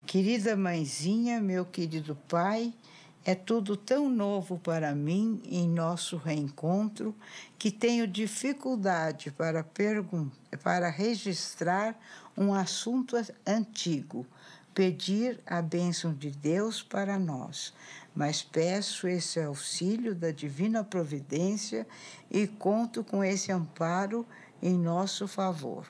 Querida mãezinha, meu querido pai, é tudo tão novo para mim em nosso reencontro que tenho dificuldade para registrar um assunto antigo, pedir a bênção de Deus para nós. Mas peço esse auxílio da divina providência e conto com esse amparo em nosso favor.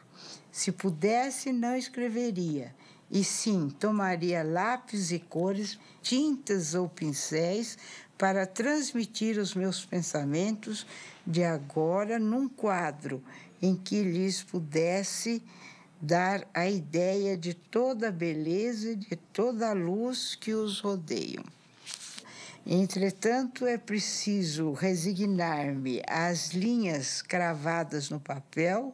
Se pudesse, não escreveria, e sim, tomaria lápis e cores, tintas ou pincéis para transmitir os meus pensamentos de agora num quadro em que lhes pudesse dar a ideia de toda a beleza e de toda a luz que os rodeiam. Entretanto, é preciso resignar-me às linhas cravadas no papel,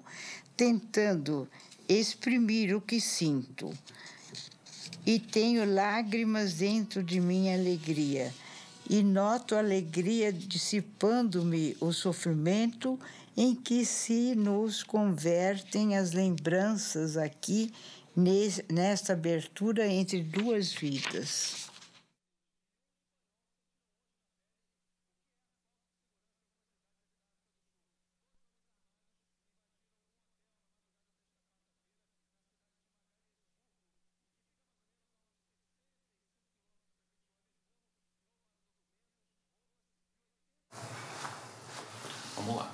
tentando exprimir o que sinto. E tenho lágrimas dentro de minha alegria, e noto a alegria dissipando-me o sofrimento em que se nos convertem as lembranças aqui, nesta abertura entre duas vidas. Vamos lá.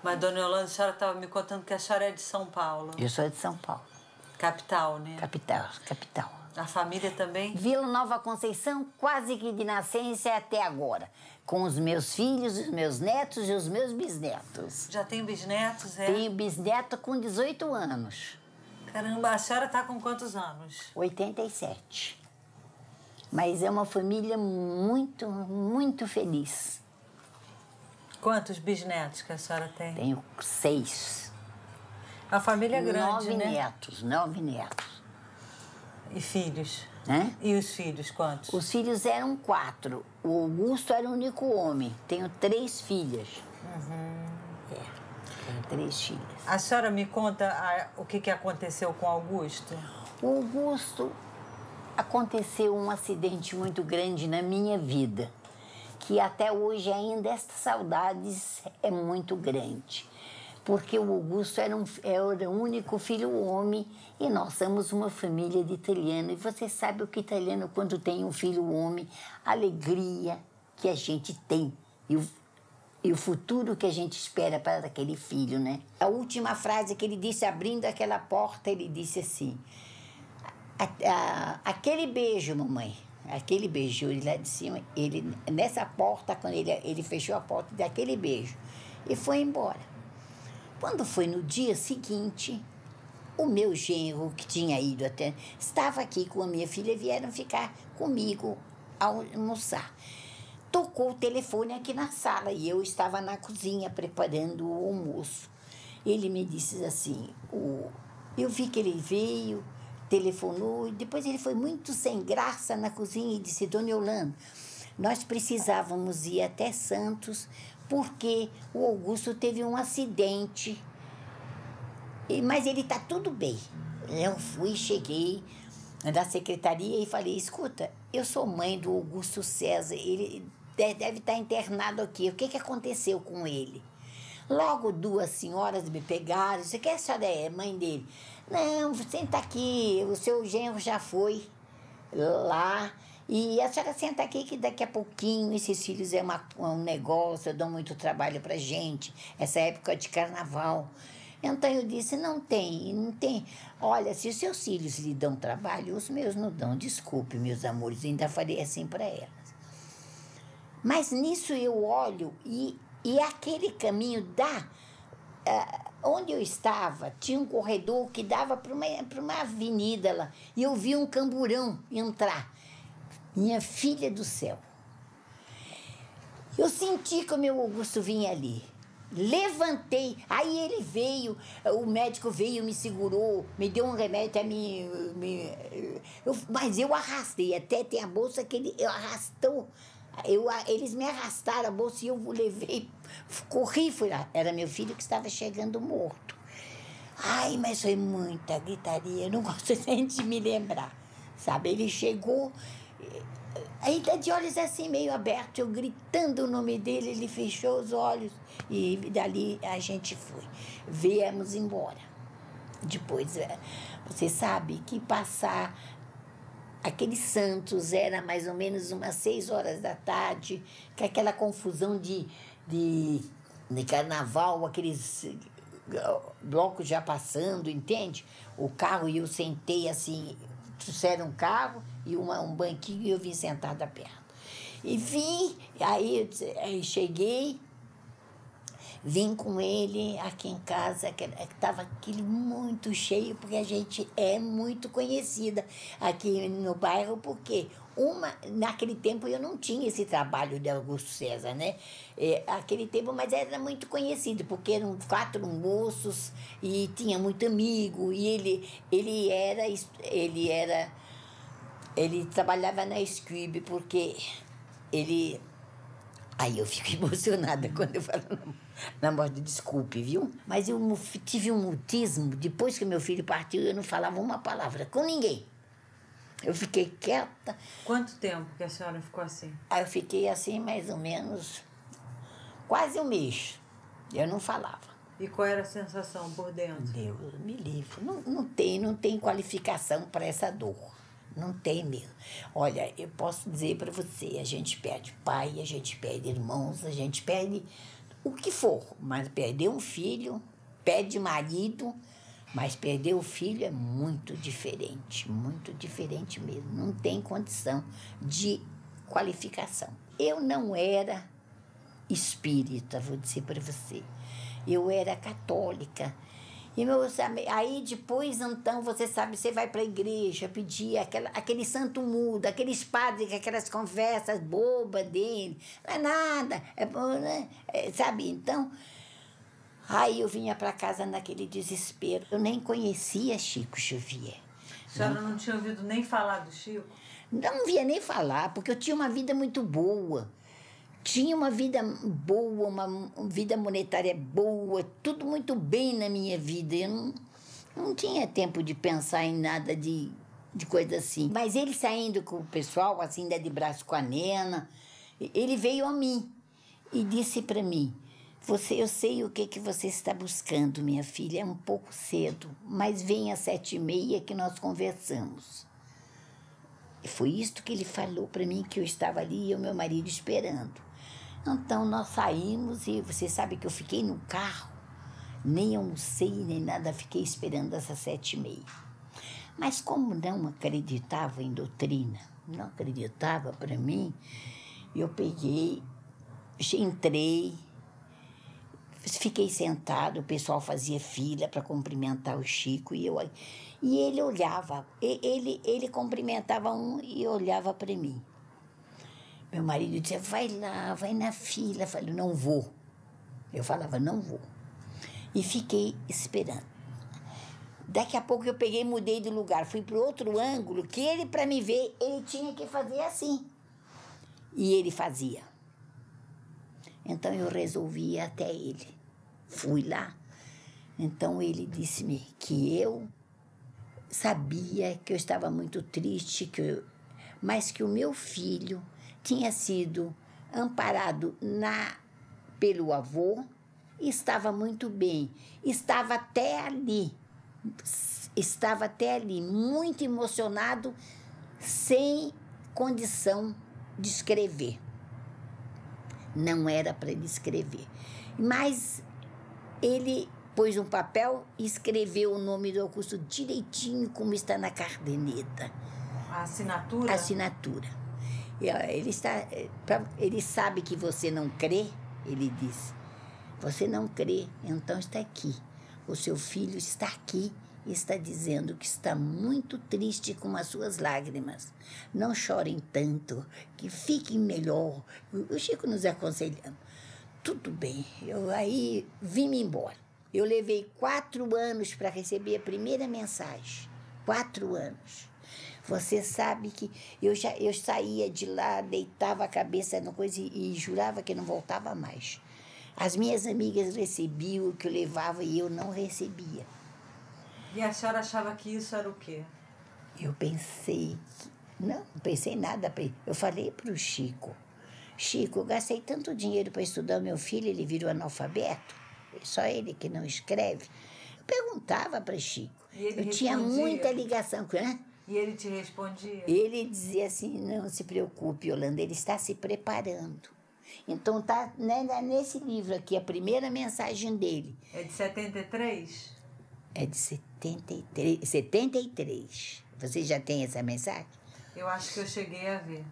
Mas, dona Yolanda, a senhora estava me contando que a senhora é de São Paulo. Eu sou de São Paulo. Capital, né? Capital. A família também? Vila Nova Conceição, quase que de nascença até agora. Com os meus filhos, os meus netos e os meus bisnetos. Já tem bisnetos, é? Tenho bisneto com 18 anos. Caramba, a senhora está com quantos anos? 87. Mas é uma família muito, muito feliz. Quantos bisnetos que a senhora tem? Tenho 6. A família é grande, 9 né? netos, 9 netos. E filhos? Hã? E os filhos, quantos? Os filhos eram 4. O Augusto era o único homem. Tenho 3 filhas. Tenho 3 filhas. A senhora me conta o que aconteceu com o Augusto? O Augusto, aconteceu um acidente muito grande na minha vida, que até hoje ainda estas saudades é muito grande. Porque o Augusto era o único filho homem e nós somos uma família de italiano. E você sabe o que italiano, quando tem um filho homem, a alegria que a gente tem e o futuro que a gente espera para aquele filho, né? A última frase que ele disse, abrindo aquela porta, ele disse assim: aquele beijo, mamãe, aquele beijo, ele lá de cima, ele, nessa porta, quando ele fechou a porta daquele beijo e foi embora. Quando foi no dia seguinte, o meu genro, que tinha ido até, estava aqui com a minha filha, vieram ficar comigo almoçar. Tocou o telefone aqui na sala e eu estava na cozinha preparando o almoço. Ele me disse assim, eu vi que ele veio, telefonou, e depois ele foi muito sem graça na cozinha e disse: Dona Yolanda, nós precisávamos ir até Santos porque o Augusto teve um acidente, mas ele está tudo bem. Eu cheguei da secretaria e falei: escuta, eu sou mãe do Augusto César, ele deve estar internado aqui, o que aconteceu com ele? Logo 2 senhoras me pegaram, você quer, a senhora é mãe dele? Não, senta aqui, o seu genro já foi lá, e a senhora senta aqui que daqui a pouquinho esses filhos é um negócio, dão muito trabalho pra gente, essa época de carnaval. Então eu disse, não tem. Olha, se os seus filhos lhe dão trabalho, os meus não dão, desculpe, meus amores, ainda falei assim para elas. Mas nisso eu olho e aquele caminho onde eu estava, tinha um corredor que dava para uma avenida lá, e eu vi um camburão entrar. Minha filha do céu. Eu senti que o meu Augusto vinha ali. Levantei, aí ele veio, o médico veio, me segurou, me deu um remédio, até mas eu arrastei, até tem a bolsa que ele arrastou. Eles me arrastaram a bolsa e eu levei, corri, fui lá. Era meu filho que estava chegando morto. Ai, mas foi muita gritaria, eu não gosto nem de me lembrar, sabe? Ele chegou, ainda de olhos assim meio abertos, eu gritando o nome dele, ele fechou os olhos e dali a gente foi. Viemos embora. Depois, você sabe que passar aqueles Santos era mais ou menos umas 6 horas da tarde, com aquela confusão de carnaval, aqueles blocos já passando, entende? O carro e eu sentei assim, trouxeram um carro e um banquinho e eu vim sentada perto. E vim, aí cheguei, vim com ele aqui em casa, que estava aquilo muito cheio, porque a gente é muito conhecida aqui no bairro, porque naquele tempo eu não tinha esse trabalho de Augusto César, né? Aquele tempo, mas era muito conhecido, porque eram 4 moços e tinha muito amigo, e ele trabalhava na Scrib, porque ele... Aí eu fico emocionada quando eu falo na morte, desculpe, viu? Mas eu tive um mutismo, depois que meu filho partiu, eu não falava uma palavra com ninguém. Eu fiquei quieta. Quanto tempo que a senhora ficou assim? Aí eu fiquei assim mais ou menos quase um mês. Eu não falava. E qual era a sensação por dentro? Deus me livre. Não tem qualificação para essa dor. Não tem mesmo. Olha, eu posso dizer para você, a gente perde pai, a gente perde irmãos, a gente perde o que for, mas perder um filho, perde marido, mas perder o filho é muito diferente mesmo. Não tem condição de qualificação. Eu não era espírita, vou dizer para você. Eu era católica. E aí depois, então, você sabe, você vai para a igreja pedir aquele santo mudo, aqueles padres, aquelas conversas bobas dele. Não é nada, né? Sabe? Então, aí eu vinha para casa naquele desespero. Eu nem conhecia Chico Xavier. A senhora não tinha ouvido nem falar do Chico? Não via nem falar, porque eu tinha uma vida muito boa. Tinha uma vida boa, uma vida monetária boa, tudo muito bem na minha vida. Eu não tinha tempo de pensar em nada de coisa assim. Mas ele saindo com o pessoal, assim, de braço com a nena, ele veio a mim e disse para mim, eu sei o que você está buscando, minha filha, é um pouco cedo, mas vem às 7h30 que nós conversamos. E foi isto que ele falou para mim, que eu estava ali e o meu marido esperando. Então, nós saímos e você sabe que eu fiquei no carro, nem almocei, nem nada, fiquei esperando essas 7h30. Mas como não acreditava em doutrina, não acreditava para mim, eu peguei, entrei, fiquei sentado, o pessoal fazia fila para cumprimentar o Chico e ele olhava, ele cumprimentava um e olhava para mim. Meu marido dizia, vai lá, vai na fila. Eu falei, não vou. Eu falava, não vou. E fiquei esperando. Daqui a pouco eu peguei e mudei de lugar. Fui para outro ângulo, que ele, para me ver, ele tinha que fazer assim. E ele fazia. Então eu resolvi ir até ele. Fui lá. Então ele disse-me que eu sabia que eu estava muito triste, mas que o meu filho tinha sido amparado pelo avô, estava muito bem, estava até ali, muito emocionado, sem condição de escrever. Não era para ele escrever. Mas ele pôs um papel e escreveu o nome do Augusto direitinho, como está na caderneta. A assinatura? A assinatura. Ele sabe que você não crê, ele disse. Você não crê, então está aqui. O seu filho está aqui e está dizendo que está muito triste com as suas lágrimas. Não chorem tanto, que fiquem melhor. O Chico nos aconselhando. Tudo bem, eu aí vim-me embora. Eu levei 4 anos para receber a primeira mensagem. 4 anos. Você sabe que eu saía de lá, deitava a cabeça na coisa e jurava que não voltava mais. As minhas amigas recebiam o que eu levava e eu não recebia. E a senhora achava que isso era o quê? Eu pensei, não pensei nada. Eu falei para o Chico, Chico, eu gastei tanto dinheiro para estudar o meu filho, ele virou analfabeto, só ele que não escreve. Eu perguntava para Chico, E ele eu tinha respondia? muita ligação com ele. E ele te respondia? Ele dizia assim, não se preocupe, Yolanda, ele está se preparando. Então tá, né, nesse livro aqui, a primeira mensagem dele. É de 73? É de 73. 73. Você já tem essa mensagem? Eu acho que eu cheguei a ver.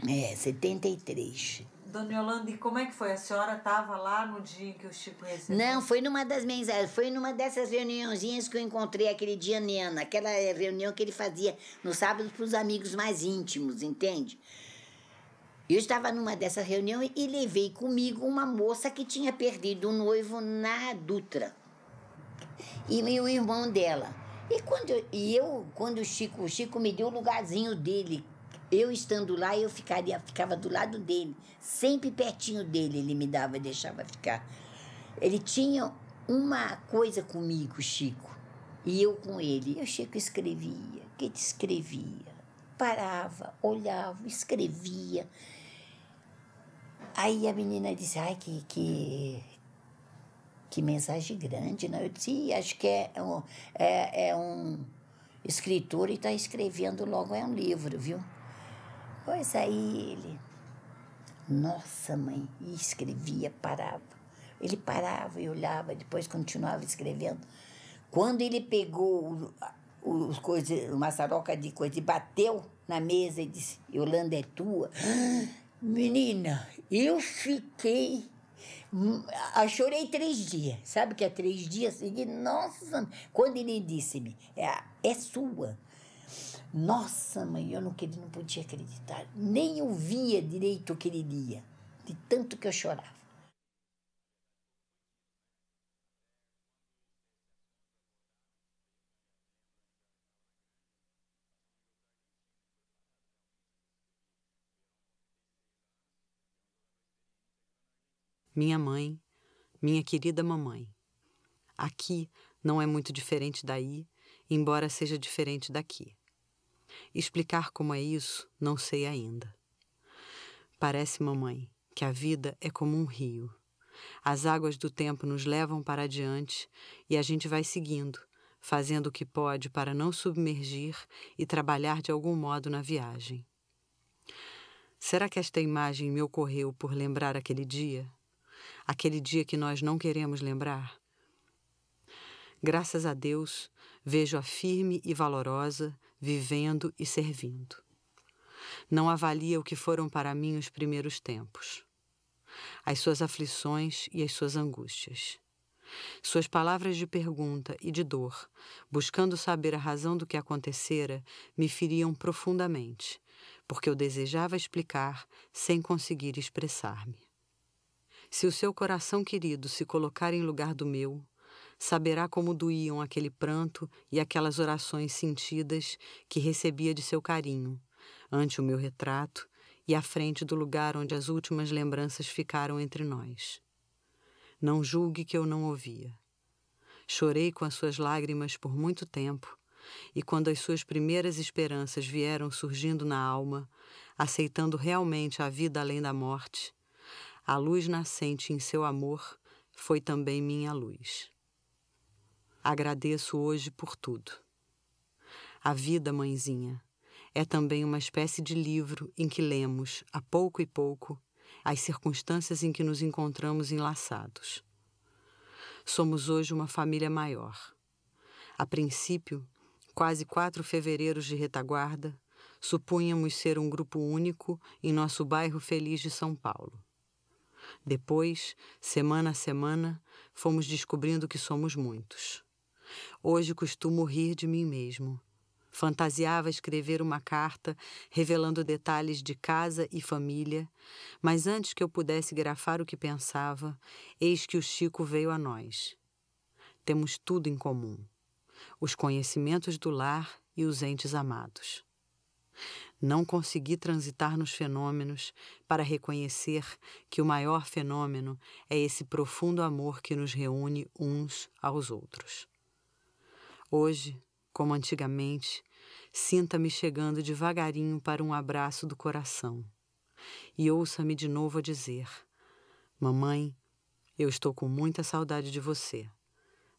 É, 73. Dona Yolanda, e como é que foi? A senhora estava lá no dia em que o Chico recebeu? Não, foi numa das mensagens, foi numa dessas reuniãozinhas que eu encontrei aquele dia, Nena, aquela reunião que ele fazia no sábado para os amigos mais íntimos, entende? Eu estava numa dessas reuniões e levei comigo uma moça que tinha perdido o noivo na Dutra. E o irmão dela. E quando o Chico me deu o lugarzinho dele, eu estando lá, eu ficava do lado dele, sempre pertinho dele, ele me dava, deixava ficar. Ele tinha uma coisa comigo, Chico, e eu com ele. E o Chico escrevia, que te escrevia, parava, olhava, escrevia. Aí a menina disse, ai, que mensagem grande, né? Eu disse, acho que é um escritor e está escrevendo logo um livro, viu? Pois aí ele, nossa mãe, e escrevia, parava. Ele parava e olhava, depois continuava escrevendo. Quando ele pegou uma saroca de coisa e bateu na mesa e disse, Yolanda, é tua? Menina, eu fiquei... chorei 3 dias. Sabe que é 3 dias seguidos? Nossa, quando ele disse-me, é sua. Nossa, mãe, eu não podia acreditar. Nem ouvia direito o que ele lia, de tanto que eu chorava. Minha mãe, minha querida mamãe. Aqui não é muito diferente daí, embora seja diferente daqui. Explicar como é isso, não sei ainda. Parece, mamãe, que a vida é como um rio. As águas do tempo nos levam para adiante e a gente vai seguindo, fazendo o que pode para não submergir e trabalhar de algum modo na viagem. Será que esta imagem me ocorreu por lembrar aquele dia? Aquele dia que nós não queremos lembrar? Graças a Deus, vejo-a firme e valorosa, vivendo e servindo. Não avalia o que foram para mim os primeiros tempos. As suas aflições e as suas angústias. Suas palavras de pergunta e de dor, buscando saber a razão do que acontecera, me feriam profundamente, porque eu desejava explicar sem conseguir expressar-me. Se o seu coração querido se colocar em lugar do meu, saberá como doíam aquele pranto e aquelas orações sentidas que recebia de seu carinho, ante o meu retrato e à frente do lugar onde as últimas lembranças ficaram entre nós. Não julgue que eu não ouvia. Chorei com as suas lágrimas por muito tempo, e quando as suas primeiras esperanças vieram surgindo na alma, aceitando realmente a vida além da morte, a luz nascente em seu amor foi também minha luz. Agradeço hoje por tudo. A vida, mãezinha, é também uma espécie de livro em que lemos, a pouco e pouco, as circunstâncias em que nos encontramos enlaçados. Somos hoje uma família maior. A princípio, quase 4 fevereiros de retaguarda, supunhamos ser um grupo único em nosso bairro feliz de São Paulo. Depois, semana a semana, fomos descobrindo que somos muitos. Hoje costumo rir de mim mesmo. Fantasiava escrever uma carta revelando detalhes de casa e família, mas antes que eu pudesse grafar o que pensava, eis que o Chico veio a nós. Temos tudo em comum: os conhecimentos do lar e os entes amados. Não consegui transitar nos fenômenos para reconhecer que o maior fenômeno é esse profundo amor que nos reúne uns aos outros. Hoje, como antigamente, sinta-me chegando devagarinho para um abraço do coração e ouça-me de novo a dizer: mamãe, eu estou com muita saudade de você,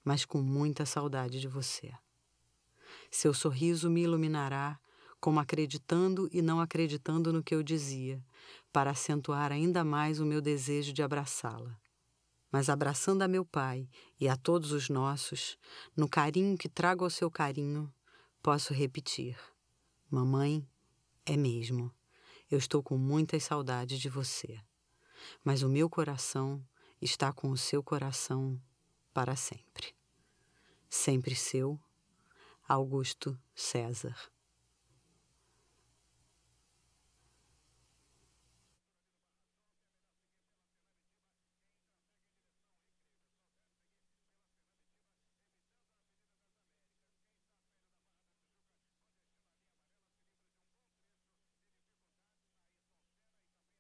mas com muita saudade de você. Seu sorriso me iluminará, como acreditando e não acreditando no que eu dizia, para acentuar ainda mais o meu desejo de abraçá-la. Mas abraçando a meu pai e a todos os nossos, no carinho que trago ao seu carinho, posso repetir: mamãe, é mesmo, eu estou com muitas saudades de você, mas o meu coração está com o seu coração para sempre. Sempre seu, Augusto César.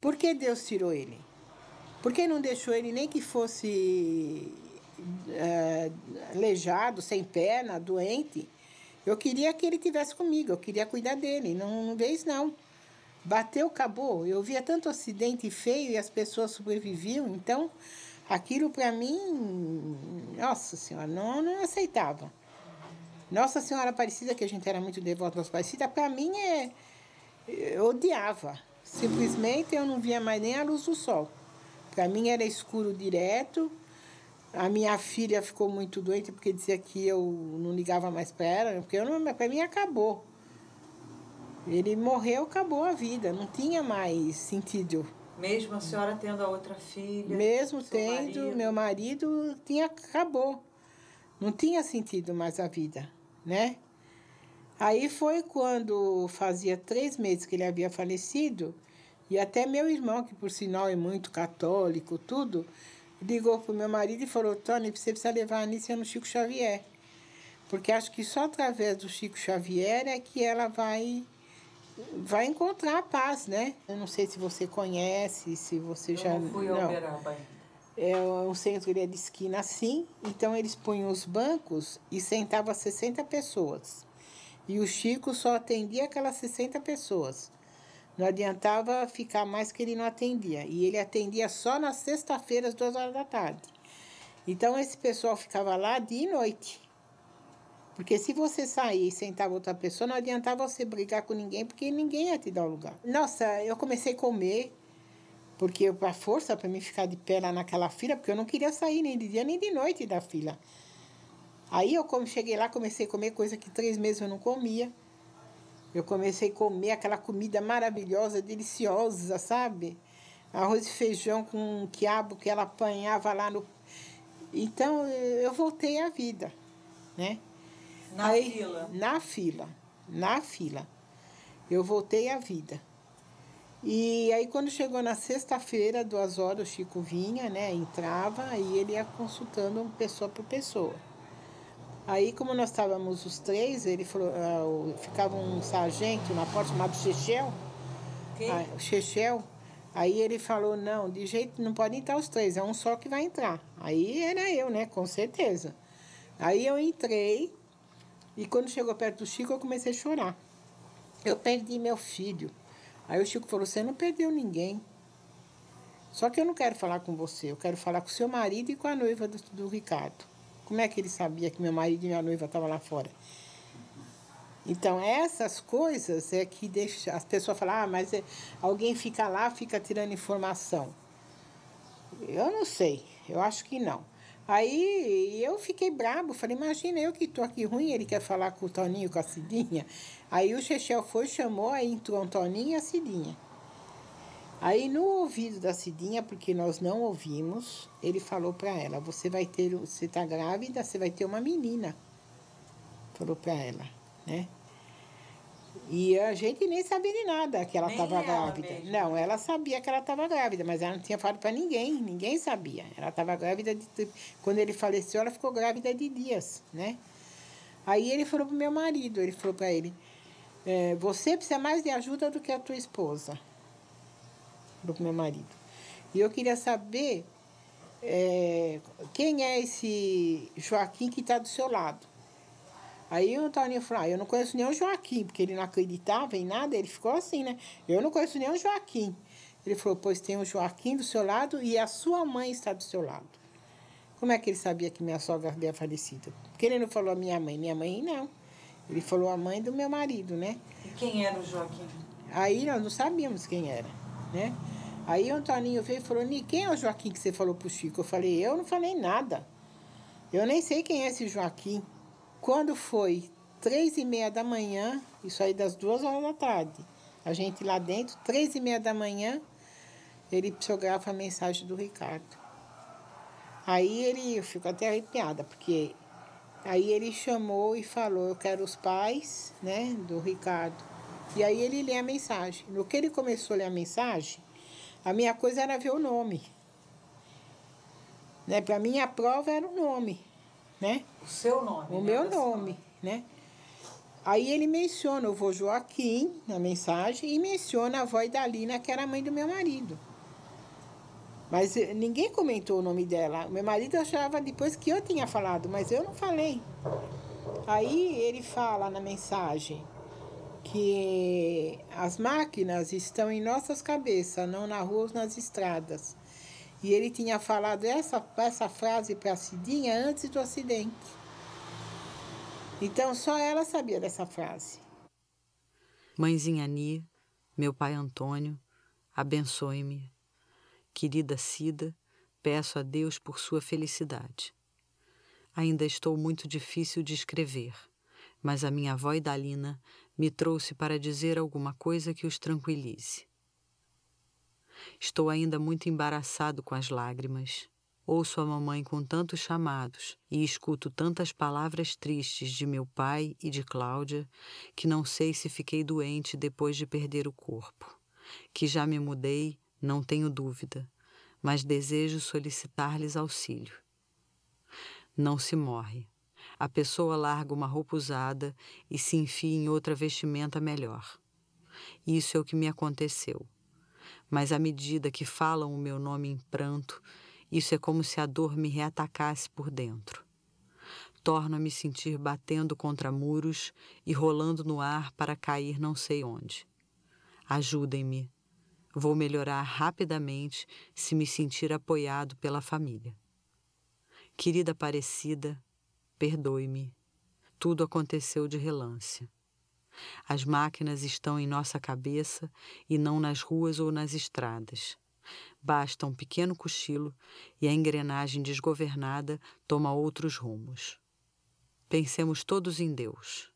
Por que Deus tirou ele? Por que não deixou ele nem que fosse aleijado, sem perna, doente? Eu queria que ele tivesse comigo, eu queria cuidar dele, não veio não. Bateu, acabou. Eu via tanto acidente feio e as pessoas sobreviviam, então aquilo para mim, nossa senhora, não aceitava. Nossa Senhora Aparecida, que a gente era muito devoto Nossa Aparecida, para mim eu odiava. Simplesmente eu não via mais nem a luz do sol. Para mim era escuro direto. A minha filha ficou muito doente porque dizia que eu não ligava mais para ela, porque para mim acabou. Ele morreu, acabou a vida, não tinha mais sentido. Mesmo a senhora tendo a outra filha? Mesmo tendo, meu marido acabou. Não tinha sentido mais a vida, né? Aí foi quando fazia 3 meses que ele havia falecido, e até meu irmão, que por sinal é muito católico, tudo, ligou para o meu marido e falou: Tony, você precisa levar a Anícia no Chico Xavier, porque acho que só através do Chico Xavier é que ela vai encontrar a paz, né? Eu não sei se você conhece, se você já... Eu não fui ao Uberaba ainda. É um centro de esquina assim, então eles punham os bancos e sentavam 60 pessoas. E o Chico só atendia aquelas 60 pessoas. Não adiantava ficar mais que ele não atendia. E ele atendia só nas sexta-feiras, 2 horas da tarde. Então, esse pessoal ficava lá dia e noite. Porque se você sair e sentava outra pessoa, não adiantava você brigar com ninguém, porque ninguém ia te dar o lugar. Nossa, eu comecei a comer, porque a força para mim ficar de pé lá naquela fila, porque eu não queria sair nem de dia nem de noite da fila. Aí eu cheguei lá, comecei a comer coisa que 3 meses eu não comia. Eu comecei a comer aquela comida maravilhosa, deliciosa, sabe? Arroz e feijão com quiabo que ela apanhava lá no... Então, eu voltei à vida, né? Fila? Na fila. Eu voltei à vida. E aí, quando chegou na sexta-feira, 2 horas, o Chico vinha, né? Entrava e ele ia consultando pessoa por pessoa. Aí, como nós estávamos os 3, ele falou, ficava um sargento na porta chamado Chechel. Quem? O Chechel. Aí ele falou, não, de jeito não podem entrar os 3, é um só que vai entrar. Aí era eu, né? Com certeza. Aí eu entrei e quando chegou perto do Chico, eu comecei a chorar. Eu perdi meu filho. Aí o Chico falou, você não perdeu ninguém. Só que eu não quero falar com você, eu quero falar com o seu marido e com a noiva do Ricardo. Como é que ele sabia que meu marido e minha noiva estavam lá fora? Então, essas coisas é que deixa as pessoas falar, mas alguém fica lá, fica tirando informação. Eu não sei, eu acho que não. Aí eu fiquei brabo, falei, imagina eu que estou aqui ruim, ele quer falar com o Toninho, com a Cidinha. Aí o Chechel foi, chamou, aí entrou o Toninho e a Cidinha. Aí no ouvido da Cidinha, porque nós não ouvimos, ele falou para ela, você está grávida, você vai ter uma menina. Falou para ela, né? E a gente nem sabia de nada que ela estava grávida. Mesmo. Não, ela sabia que ela estava grávida, mas ela não tinha falado para ninguém sabia. Ela estava grávida, quando ele faleceu, ela ficou grávida de dias, né? Aí ele falou para o meu marido, ele falou para ele, você precisa mais de ajuda do que a tua esposa. Falou para o meu marido. E eu queria saber quem é esse Joaquim que está do seu lado. Aí o Toninho falou, eu não conheço nem o Joaquim, porque ele não acreditava em nada, ele ficou assim, né? Eu não conheço nem o Joaquim. Ele falou, pois tem o Joaquim do seu lado e a sua mãe está do seu lado. Como é que ele sabia que minha sogra havia falecido? Porque ele não falou a minha mãe não. Ele falou a mãe do meu marido, né? E quem era o Joaquim? Aí nós não sabíamos quem era, né? Aí o Antoninho veio e falou, quem é o Joaquim que você falou pro Chico? Eu falei, eu não falei nada. Eu nem sei quem é esse Joaquim. Quando foi 3h30 da manhã, isso aí das 2h da tarde, a gente lá dentro, 3h30 da manhã, ele psicografa a mensagem do Ricardo. Aí eu fico até arrepiada, porque aí ele chamou e falou, eu quero os pais, né, do Ricardo. E aí ele lê a mensagem. No que ele começou a ler a mensagem, a minha coisa era ver o nome. Né? Para mim, a prova era o nome, né? O seu nome? O meu nome, né? Aí ele menciona o vô Joaquim na mensagem e menciona a avó Idalina, que era a mãe do meu marido. Mas ninguém comentou o nome dela. O meu marido achava depois que eu tinha falado, mas eu não falei. Aí ele fala na mensagem que as máquinas estão em nossas cabeças, não na rua ou nas estradas. E ele tinha falado essa frase para a Cidinha antes do acidente. Então, só ela sabia dessa frase. Mãezinha Ani, meu pai Antônio, abençoe-me. Querida Cida, peço a Deus por sua felicidade. Ainda estou muito difícil de escrever, mas a minha avó Idalina me trouxe para dizer alguma coisa que os tranquilize. Estou ainda muito embaraçado com as lágrimas. Ouço a mamãe com tantos chamados e escuto tantas palavras tristes de meu pai e de Cláudia que não sei se fiquei doente depois de perder o corpo. Que já me mudei, não tenho dúvida, mas desejo solicitar-lhes auxílio. Não se morre. A pessoa larga uma roupa usada e se enfia em outra vestimenta melhor. Isso é o que me aconteceu. Mas à medida que falam o meu nome em pranto, isso é como se a dor me reatacasse por dentro. Torno a me sentir batendo contra muros e rolando no ar para cair não sei onde. Ajudem-me. Vou melhorar rapidamente se me sentir apoiado pela família. Querida Aparecida, perdoe-me. Tudo aconteceu de relance. As máquinas estão em nossa cabeça e não nas ruas ou nas estradas. Basta um pequeno cochilo e a engrenagem desgovernada toma outros rumos. Pensemos todos em Deus.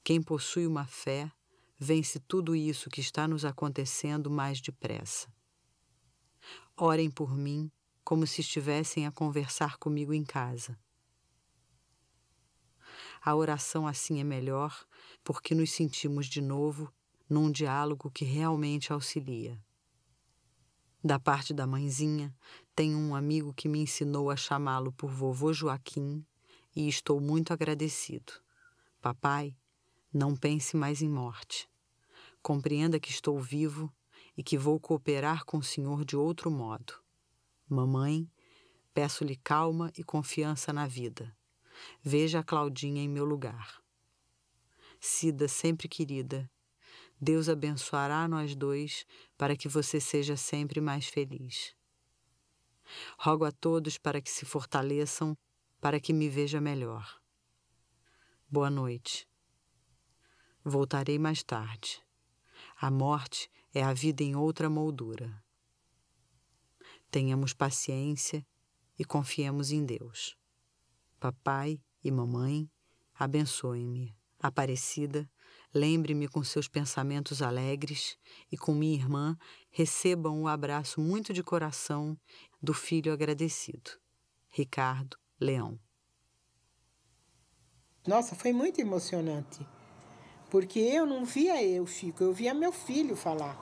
Quem possui uma fé vence tudo isso que está nos acontecendo mais depressa. Orem por mim como se estivessem a conversar comigo em casa. A oração assim é melhor porque nos sentimos de novo num diálogo que realmente auxilia. Da parte da mãezinha, tenho um amigo que me ensinou a chamá-lo por vovô Joaquim e estou muito agradecido. Papai, não pense mais em morte. Compreenda que estou vivo e que vou cooperar com o senhor de outro modo. Mamãe, peço-lhe calma e confiança na vida. Veja a Claudinha em meu lugar. Cida, sempre querida, Deus abençoará nós dois para que você seja sempre mais feliz. Rogo a todos para que se fortaleçam, para que me veja melhor. Boa noite. Voltarei mais tarde. A morte é a vida em outra moldura. Tenhamos paciência e confiemos em Deus. Papai e mamãe, abençoem-me. Aparecida, lembre-me com seus pensamentos alegres e com minha irmã recebam o abraço muito de coração do filho agradecido. Ricardo Leão. Nossa, foi muito emocionante. Porque eu não via Chico, eu via meu filho falar.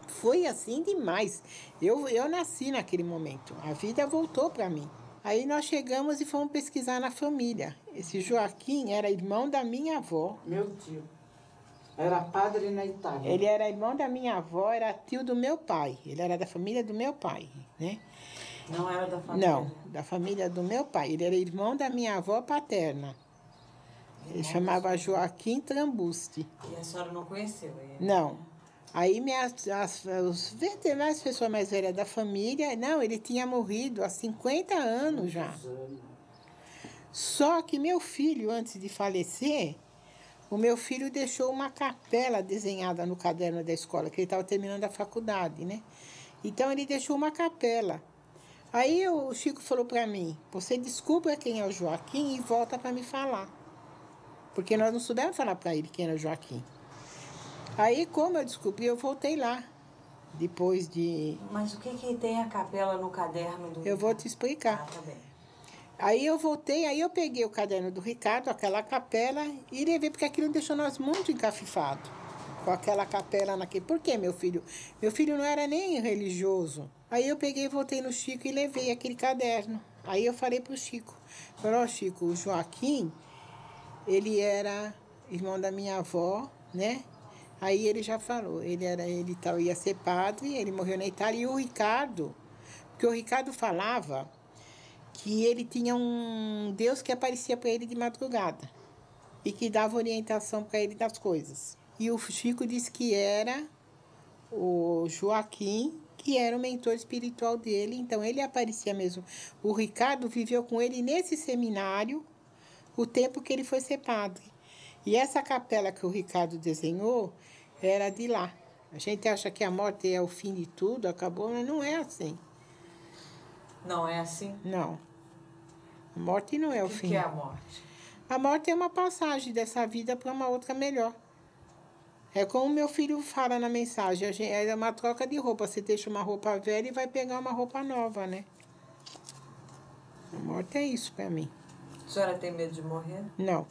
Foi assim demais. Eu nasci naquele momento. A vida voltou para mim. Aí nós chegamos e fomos pesquisar na família. Esse Joaquim era irmão da minha avó. Meu tio. Era padre na Itália. Ele era irmão da minha avó, era tio do meu pai. Ele era da família do meu pai, né? Não era da família? Não, da família do meu pai. Ele era irmão da minha avó paterna. Ele chamava Joaquim Trambusti. E a senhora não conheceu ele? Não. Aí as pessoas mais velhas da família, não, ele tinha morrido há 50 anos já. Só que meu filho, antes de falecer, o meu filho deixou uma capela desenhada no caderno da escola, que ele estava terminando a faculdade, né? Então, ele deixou uma capela. Aí o Chico falou para mim, você descubra quem é o Joaquim e volta para me falar. Porque nós não soubemos falar para ele quem era o Joaquim. Aí, como eu descobri, eu voltei lá. Depois de... Mas o que tem a capela no caderno do... Eu vou te explicar. Ah, tá bem. Aí eu voltei, aí eu peguei o caderno do Ricardo, aquela capela, e levei, porque aquilo deixou nós muito encafifados. Com aquela capela naquele... Por quê, meu filho? Meu filho não era nem religioso. Aí eu peguei, voltei no Chico e levei aquele caderno. Aí eu falei pro Chico, falei, ó, Chico, o Joaquim, ele era irmão da minha avó, né? Aí ele já falou, ele ia ser padre, ele morreu na Itália, e o Ricardo, porque o Ricardo falava que ele tinha um Deus que aparecia para ele de madrugada e que dava orientação para ele das coisas. E o Chico disse que era o Joaquim, que era o mentor espiritual dele, então ele aparecia mesmo. O Ricardo viveu com ele nesse seminário o tempo que ele foi ser padre. E essa capela que o Ricardo desenhou era de lá. A gente acha que a morte é o fim de tudo, acabou, mas não é assim. Não é assim? Não. A morte não é o fim. O que é a morte? A morte é uma passagem dessa vida para uma outra melhor. É como meu filho fala na mensagem, é uma troca de roupa. Você deixa uma roupa velha e vai pegar uma roupa nova, né? A morte é isso para mim. A senhora tem medo de morrer? Não.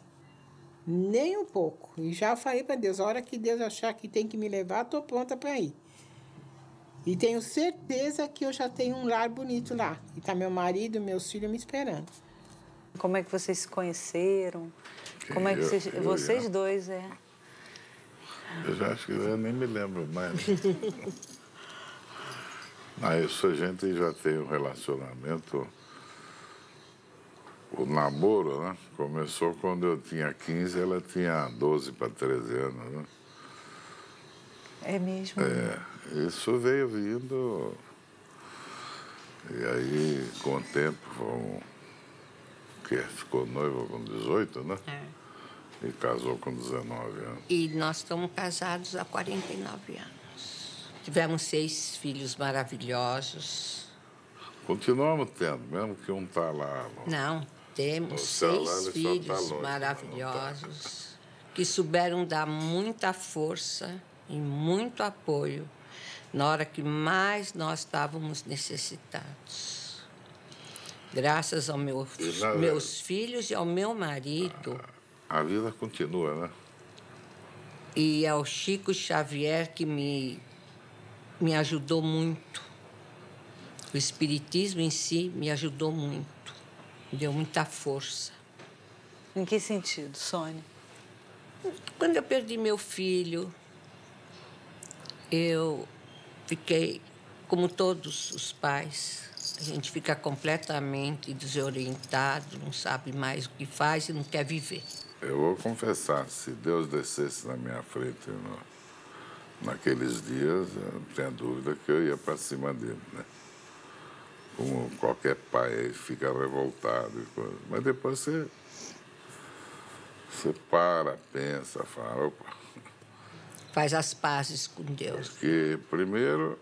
Nem um pouco. E já falei para Deus, a hora que Deus achar que tem que me levar, estou pronta para ir. E tenho certeza que eu já tenho um lar bonito lá. E tá meu marido, meus filhos me esperando. Como é que vocês se conheceram? Como é que vocês dois, Eu já acho que eu nem me lembro mais. Mas isso a gente já tem um relacionamento. O namoro, né? Começou quando eu tinha 15, ela tinha 12 para 13 anos, né? É mesmo? Isso veio vindo. E aí, com o tempo, ficou noiva com 18, né? E casou com 19 anos. E nós estamos casados há 49 anos. Tivemos 6 filhos maravilhosos. Continuamos tendo, mesmo que um está lá. Não, temos 6 filhos maravilhosos que souberam dar muita força e muito apoio na hora que mais nós estávamos necessitados. Graças aos meus filhos e ao meu marido. A vida continua, né? E ao Chico Xavier, que me ajudou muito. O espiritismo em si me ajudou muito. Me deu muita força. Em que sentido, Sônia? Quando eu perdi meu filho, eu fiquei, como todos os pais, a gente fica completamente desorientado, não sabe mais o que faz e não quer viver. Eu vou confessar, se Deus descesse na minha frente naqueles dias, eu não tenho dúvida que eu ia para cima dele, né? Como qualquer pai aí fica revoltado e coisa. Mas depois você para, pensa, fala, opa. Faz as pazes com Deus. Porque primeiro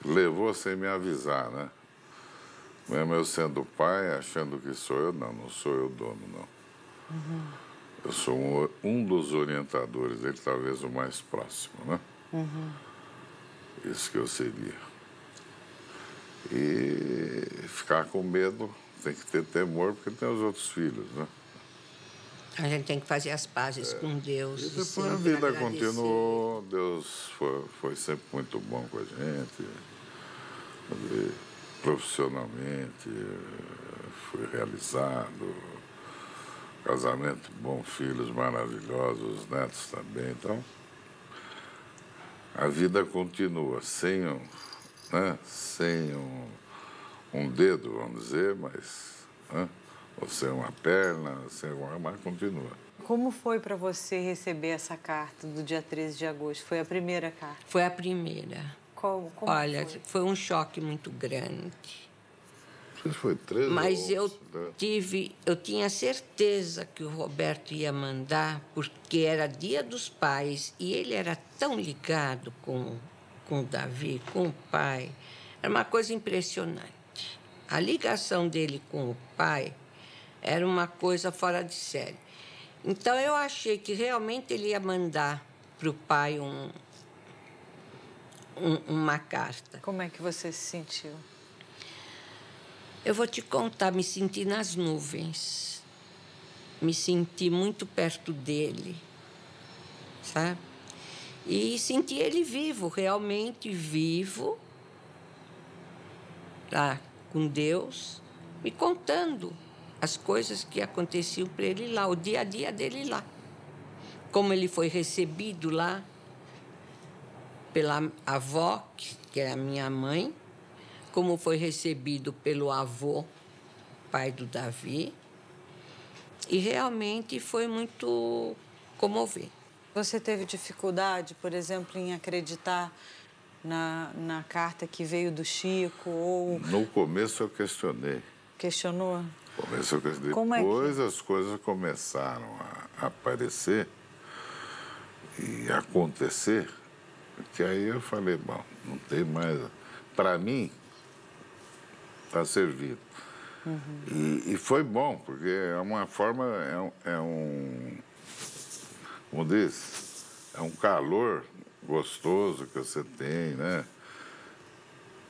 levou sem me avisar, né? Mesmo eu sendo pai, achando que sou eu, não sou eu o dono, não. Uhum. Eu sou um dos orientadores dele, talvez o mais próximo, né? Uhum. Isso que eu seria. E ficar com medo, tem que ter temor, porque tem os outros filhos, né? A gente tem que fazer as pazes com Deus. E depois a vida continuou, Deus foi sempre muito bom com a gente. Profissionalmente, fui realizado. Casamento bom, filhos maravilhosos, netos também. Então, a vida continua sem um dedo, vamos dizer, mas ou sem uma perna, sem alguma, mas continua. Como foi para você receber essa carta do dia 13 de agosto? Foi a primeira carta? Foi a primeira. Como Olha, foi um choque muito grande. Não sei se foi 13 Mas ou 11, né? eu tinha certeza que o Roberto ia mandar, porque era Dia dos Pais e ele era tão ligado com o Davi, com o pai. Era uma coisa impressionante. A ligação dele com o pai era uma coisa fora de série. Então, eu achei que realmente ele ia mandar para o pai uma carta. Como é que você se sentiu? Eu vou te contar, me senti nas nuvens. Me senti muito perto dele, sabe? E senti ele vivo, realmente vivo, lá com Deus, me contando as coisas que aconteciam para ele lá, o dia a dia dele lá. Como ele foi recebido lá pela avó, que é a minha mãe, como foi recebido pelo avô, pai do Davi, e realmente foi muito comovente. Você teve dificuldade, por exemplo, em acreditar na carta que veio do Chico? Ou No começo eu questionei. questionou? No começo eu questionei. Como Depois as coisas começaram a aparecer e acontecer, que aí eu falei, bom, não tem mais... Para mim, está servido. E foi bom, porque é uma forma, como diz, é um calor gostoso que você tem, né?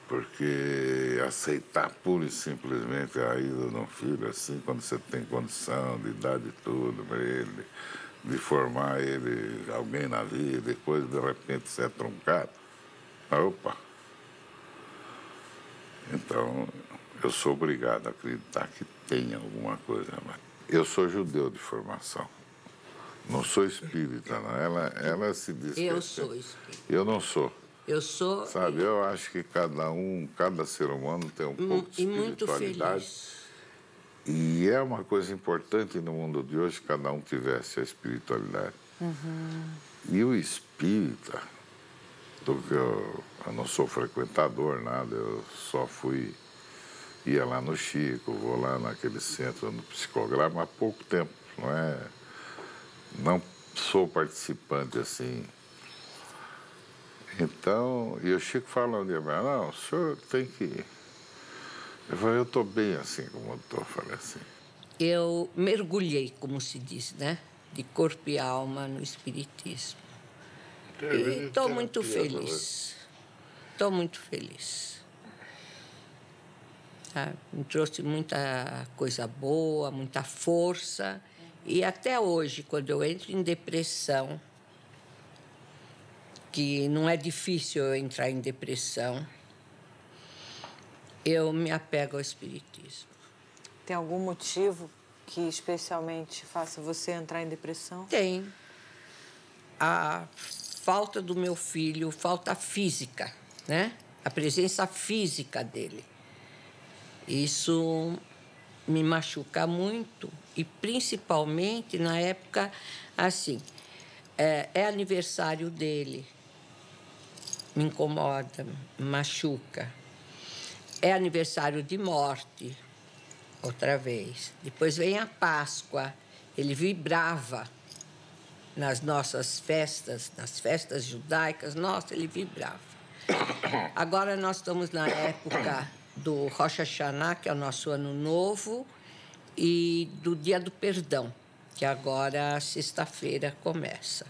Porque aceitar pura e simplesmente a ida de um filho, assim, quando você tem condição de dar de tudo para ele, de formar ele, alguém na vida, depois de repente você é truncado, opa! Então, eu sou obrigado a acreditar que tem alguma coisa. Mas eu sou judeu de formação. Não sou espírita, não. Ela se diz. Eu sou espírita. Eu não sou. Eu sou. Sabe, eu acho que cada ser humano tem um pouco de espiritualidade. E muito feliz. E é uma coisa importante no mundo de hoje que cada um tivesse a espiritualidade. E o espírita, porque eu não sou frequentador, nada, eu só ia lá no Chico, vou lá naquele centro no psicograma há pouco tempo, não sou participante assim. Então, e o Chico fala um dia, não, o senhor tem que... Eu falei, eu estou bem assim como eu estou, falei assim. Eu mergulhei, como se diz, né? De corpo e alma no espiritismo. E estou muito feliz. Estou muito feliz. Tá? Me trouxe muita coisa boa, muita força. E até hoje, quando eu entro em depressão, que não é difícil eu entrar em depressão, eu me apego ao espiritismo. Tem algum motivo que especialmente faça você entrar em depressão? Tem. A falta do meu filho, falta física, né? A presença física dele. Isso me machuca muito e principalmente na época, assim, é aniversário dele, me incomoda, me machuca. É aniversário de morte, outra vez. Depois vem a Páscoa, ele vibrava nas nossas festas, nas festas judaicas, nossa, ele vibrava. Agora nós estamos na época do Rosh Hashanah, que é o nosso ano novo, e do Dia do Perdão, que agora, sexta-feira, começa.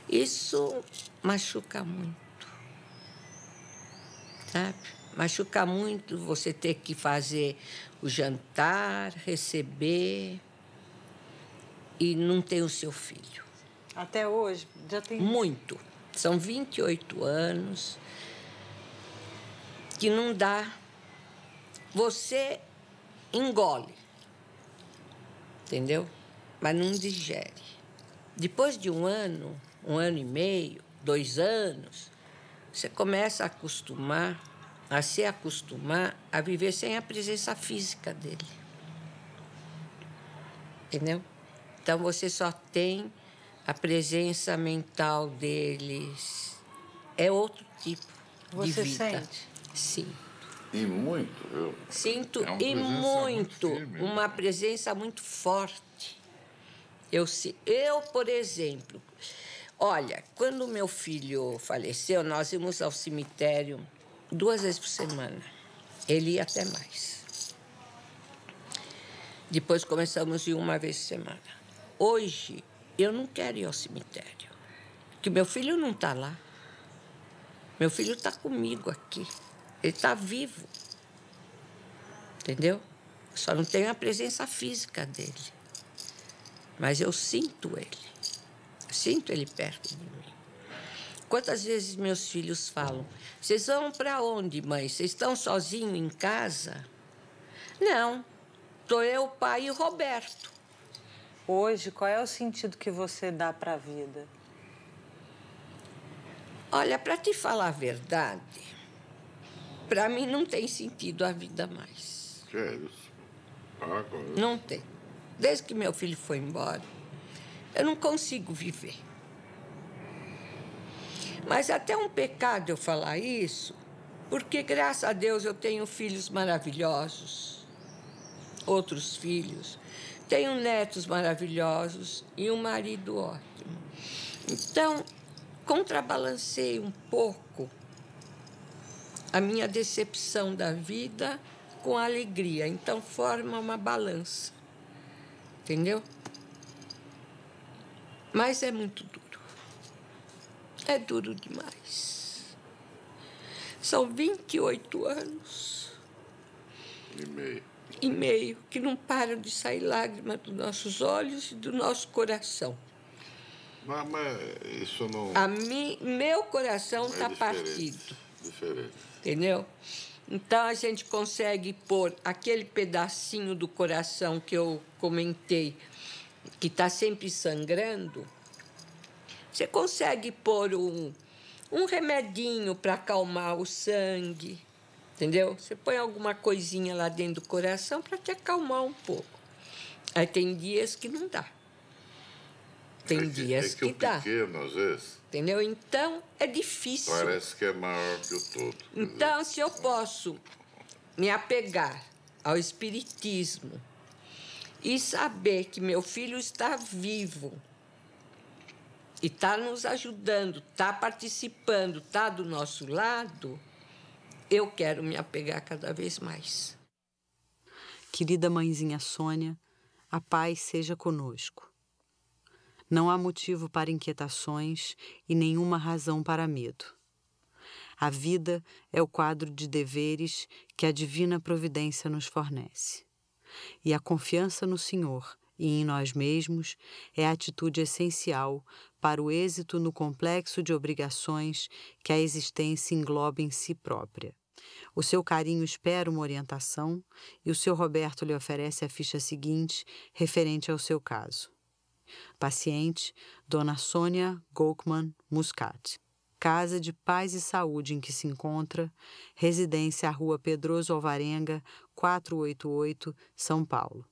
Isso machuca muito, sabe? Machuca muito você ter que fazer o jantar, receber e não ter o seu filho. Até hoje? Já tem... Muito. São 28 anos que não dá. Você engole, entendeu? Mas não digere. Depois de um ano e meio, 2 anos, você começa a se acostumar a viver sem a presença física dele. entendeu? Então, você só tem a presença mental deles. É outro tipo de vida. Você sente? Sim. E muito, viu? Sinto e muito, firme, uma presença muito forte. Eu, por exemplo, olha, quando meu filho faleceu, nós íamos ao cemitério 2 vezes por semana. Ele ia até mais. Depois começamos a ir 1 vez por semana. Hoje, eu não quero ir ao cemitério, porque meu filho não está lá. Meu filho está comigo aqui. Ele está vivo. Entendeu? Só não tenho a presença física dele. Mas eu sinto ele. Eu sinto ele perto de mim. Quantas vezes meus filhos falam: vocês vão para onde, mãe? Vocês estão sozinhos em casa? Não. Estou eu, o pai e o Roberto. Hoje, qual é o sentido que você dá para a vida? Olha, para te falar a verdade, para mim não tem sentido a vida mais. Sério? Não tem. Desde que meu filho foi embora, eu não consigo viver. Mas até um pecado eu falar isso, porque, graças a Deus, eu tenho filhos maravilhosos, outros filhos, tenho netos maravilhosos e um marido ótimo. Então, contrabalancei um pouco a minha decepção da vida com a alegria. Então, forma uma balança. Entendeu? Mas é muito duro. É duro demais. São 28 anos. E meio que não param de sair lágrimas dos nossos olhos e do nosso coração. Mas isso não... Meu coração está partido. Diferente. Entendeu? Então, a gente consegue pôr aquele pedacinho do coração que eu comentei, que está sempre sangrando, você consegue pôr um remedinho para acalmar o sangue, entendeu? Você põe alguma coisinha lá dentro do coração para te acalmar um pouco. Aí tem dias que não dá. Tem dias que dá. É pequeno, às vezes. Entendeu? Então, é difícil. Parece que é maior que o todo. Então, se eu posso me apegar ao espiritismo e saber que meu filho está vivo e está nos ajudando, está participando, está do nosso lado, eu quero me apegar cada vez mais. Querida mãezinha Sônia, a paz seja conosco. Não há motivo para inquietações e nenhuma razão para medo. A vida é o quadro de deveres que a divina providência nos fornece. E a confiança no Senhor e em nós mesmos é a atitude essencial para o êxito no complexo de obrigações que a existência engloba em si própria. O seu carinho espera uma orientação e o seu Roberto lhe oferece a ficha seguinte referente ao seu caso. Paciente, Dona Sônia Goldman Muscat. Casa de Paz e Saúde em que se encontra, residência à Rua Pedroso Alvarenga, 488, São Paulo.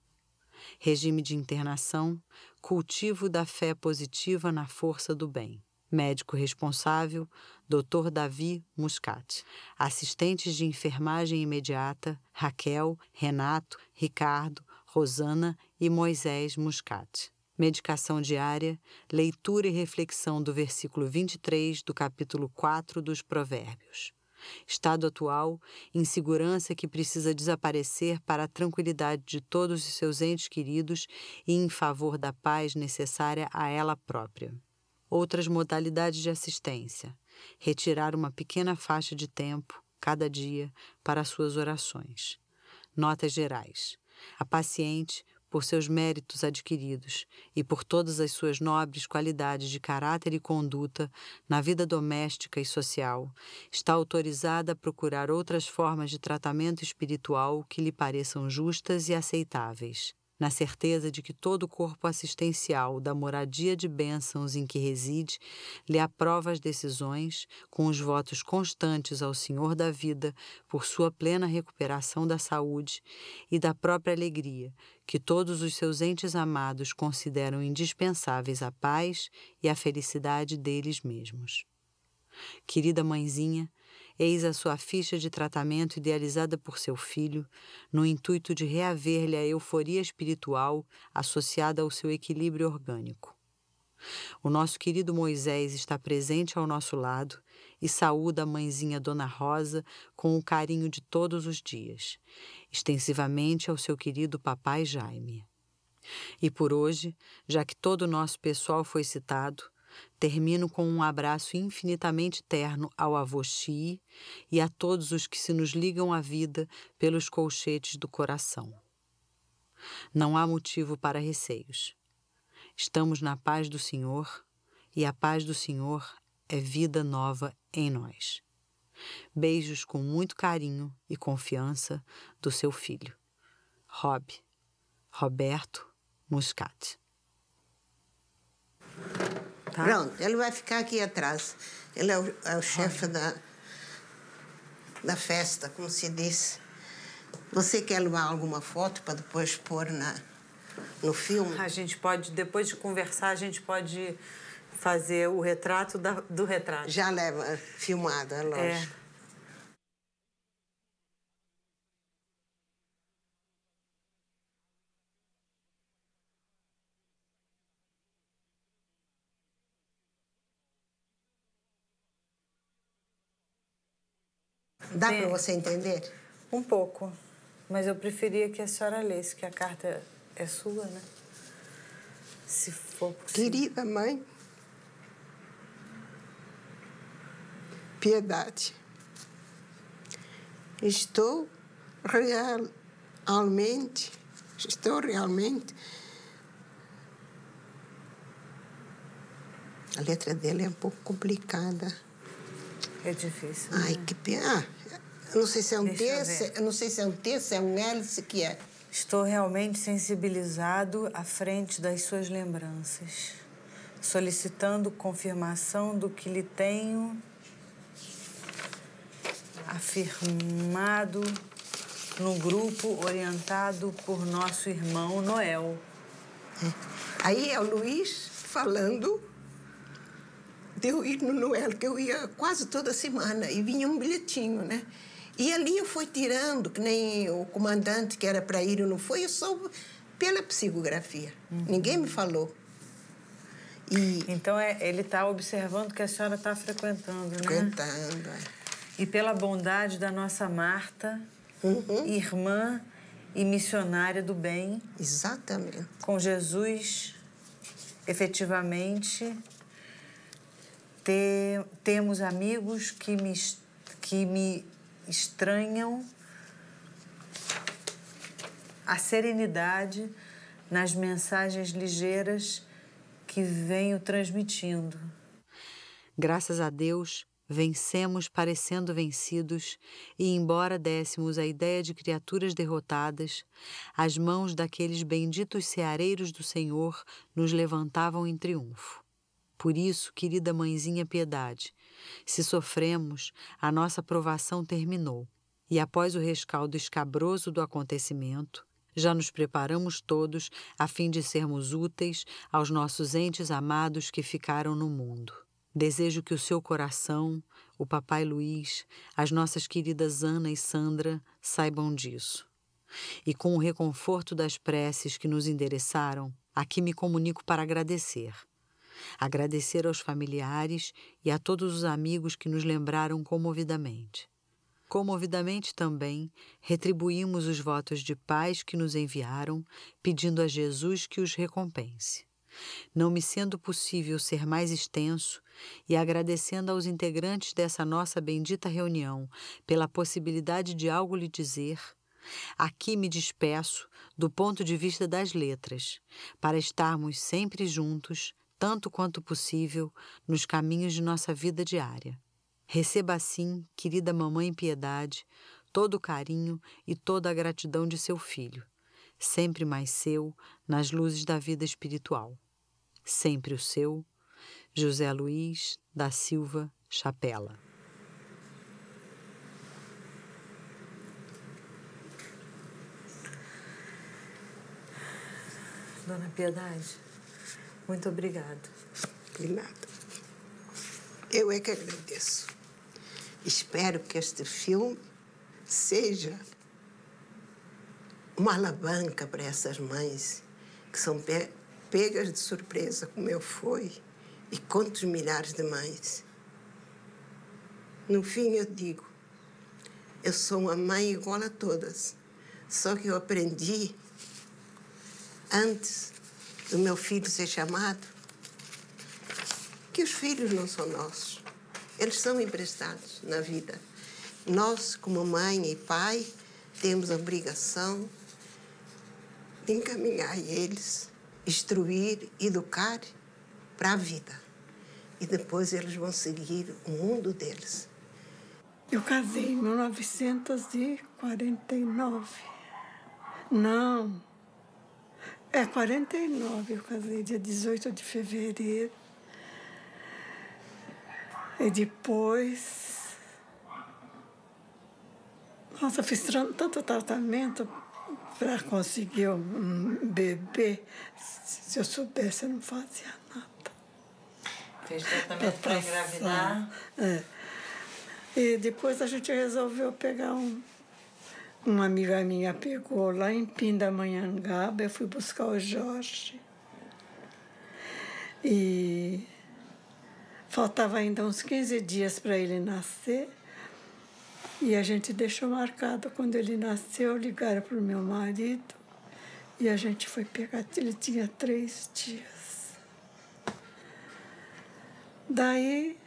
Regime de internação, cultivo da fé positiva na força do bem. Médico responsável, Dr. Davi Muscat. Assistentes de enfermagem imediata, Raquel, Renato, Ricardo, Rosana e Moisés Muscat. Medicação diária, leitura e reflexão do versículo 23 do capítulo 4 dos Provérbios. Estado atual, insegurança que precisa desaparecer para a tranquilidade de todos os seus entes queridos e em favor da paz necessária a ela própria. Outras modalidades de assistência. Retirar uma pequena faixa de tempo, cada dia, para suas orações. Notas gerais. A paciente, por seus méritos adquiridos e por todas as suas nobres qualidades de caráter e conduta na vida doméstica e social, está autorizada a procurar outras formas de tratamento espiritual que lhe pareçam justas e aceitáveis. na certeza de que todo o corpo assistencial da moradia de bênçãos em que reside lhe aprova as decisões, com os votos constantes ao Senhor da vida por sua plena recuperação da saúde e da própria alegria, que todos os seus entes amados consideram indispensáveis à paz e à felicidade deles mesmos. Querida mãezinha, eis a sua ficha de tratamento idealizada por seu filho, no intuito de reaver-lhe a euforia espiritual associada ao seu equilíbrio orgânico. O nosso querido Moisés está presente ao nosso lado e saúda a mãezinha Dona Rosa com o carinho de todos os dias, extensivamente ao seu querido papai Jaime. E por hoje, já que todo o nosso pessoal foi citado, termino com um abraço infinitamente terno ao avô Xi e a todos os que se nos ligam à vida pelos colchetes do coração. Não há motivo para receios. Estamos na paz do Senhor e a paz do Senhor é vida nova em nós. Beijos com muito carinho e confiança do seu filho, Roberto Muscat. Tá. Pronto, ele vai ficar aqui atrás. Ele é o chefe da festa, como se diz. Você quer levar alguma foto para depois pôr no filme? A gente pode, depois de conversar, a gente pode fazer o retrato do retrato. Já leva filmado, é lógico. Dá para você entender? Um pouco, mas eu preferia que a senhora lesse, que a carta é sua, né? Se for possível. Querida mãe, Piedade, estou realmente... A letra dele é um pouco complicada. É difícil. Ai, que pena. Eu não sei se é um T, eu não sei se é um T, se é um L, se que é. Estou realmente sensibilizado à frente das suas lembranças, solicitando confirmação do que lhe tenho afirmado no grupo orientado por nosso irmão Noel. Aí é o Luiz falando de eu ir no Noel, que eu ia quase toda semana, e vinha um bilhetinho, né? E ali eu fui tirando, que nem o comandante que era para ir e não foi, eu soube pela psicografia. Ninguém me falou. Então, ele está observando que a senhora está frequentando, né? Frequentando, E pela bondade da nossa Marta, irmã e missionária do bem. Exatamente. Com Jesus, efetivamente, temos amigos que me estranham a serenidade nas mensagens ligeiras que venho transmitindo. Graças a Deus, vencemos parecendo vencidos e, embora dessemos a ideia de criaturas derrotadas, as mãos daqueles benditos ceareiros do Senhor nos levantavam em triunfo. Por isso, querida mãezinha Piedade, se sofremos, a nossa provação terminou, e após o rescaldo escabroso do acontecimento, já nos preparamos todos a fim de sermos úteis aos nossos entes amados que ficaram no mundo. Desejo que o seu coração, o papai Luiz, as nossas queridas Ana e Sandra saibam disso. E com o reconforto das preces que nos endereçaram, aqui me comunico para agradecer. Agradecer aos familiares e a todos os amigos que nos lembraram comovidamente. Comovidamente também retribuímos os votos de paz que nos enviaram, pedindo a Jesus que os recompense. Não me sendo possível ser mais extenso e agradecendo aos integrantes dessa nossa bendita reunião pela possibilidade de algo lhe dizer, aqui me despeço do ponto de vista das letras, para estarmos sempre juntos, tanto quanto possível, nos caminhos de nossa vida diária. Receba assim, querida mamãe Piedade, todo o carinho e toda a gratidão de seu filho, sempre mais seu, nas luzes da vida espiritual. Sempre o seu, José Luiz da Silva Chapela. Dona Piedade, muito obrigada. De nada. Eu é que agradeço. Espero que este filme seja uma alavanca para essas mães que são pegas de surpresa, como eu fui, e quantos milhares de mães. No fim, eu digo, eu sou uma mãe igual a todas, só que eu aprendi, antes do meu filho ser chamado, que os filhos não são nossos. Eles são emprestados na vida. Nós, como mãe e pai, temos a obrigação de encaminhar eles, instruir, educar para a vida. E depois eles vão seguir o mundo deles. Eu casei em 1949. Não. 49 eu casei, dia 18 de fevereiro. E depois... Nossa, fiz tanto tratamento para conseguir um bebê. Se eu soubesse, eu não fazia nada. Fez tratamento para engravidar? É. E depois a gente resolveu pegar uma amiga minha pegou lá em Pindamonhangaba, eu fui buscar o Jorge. E faltava ainda uns 15 dias para ele nascer. E a gente deixou marcado quando ele nasceu, ligaram para o meu marido. E a gente foi pegar, ele tinha 3 dias. Daí,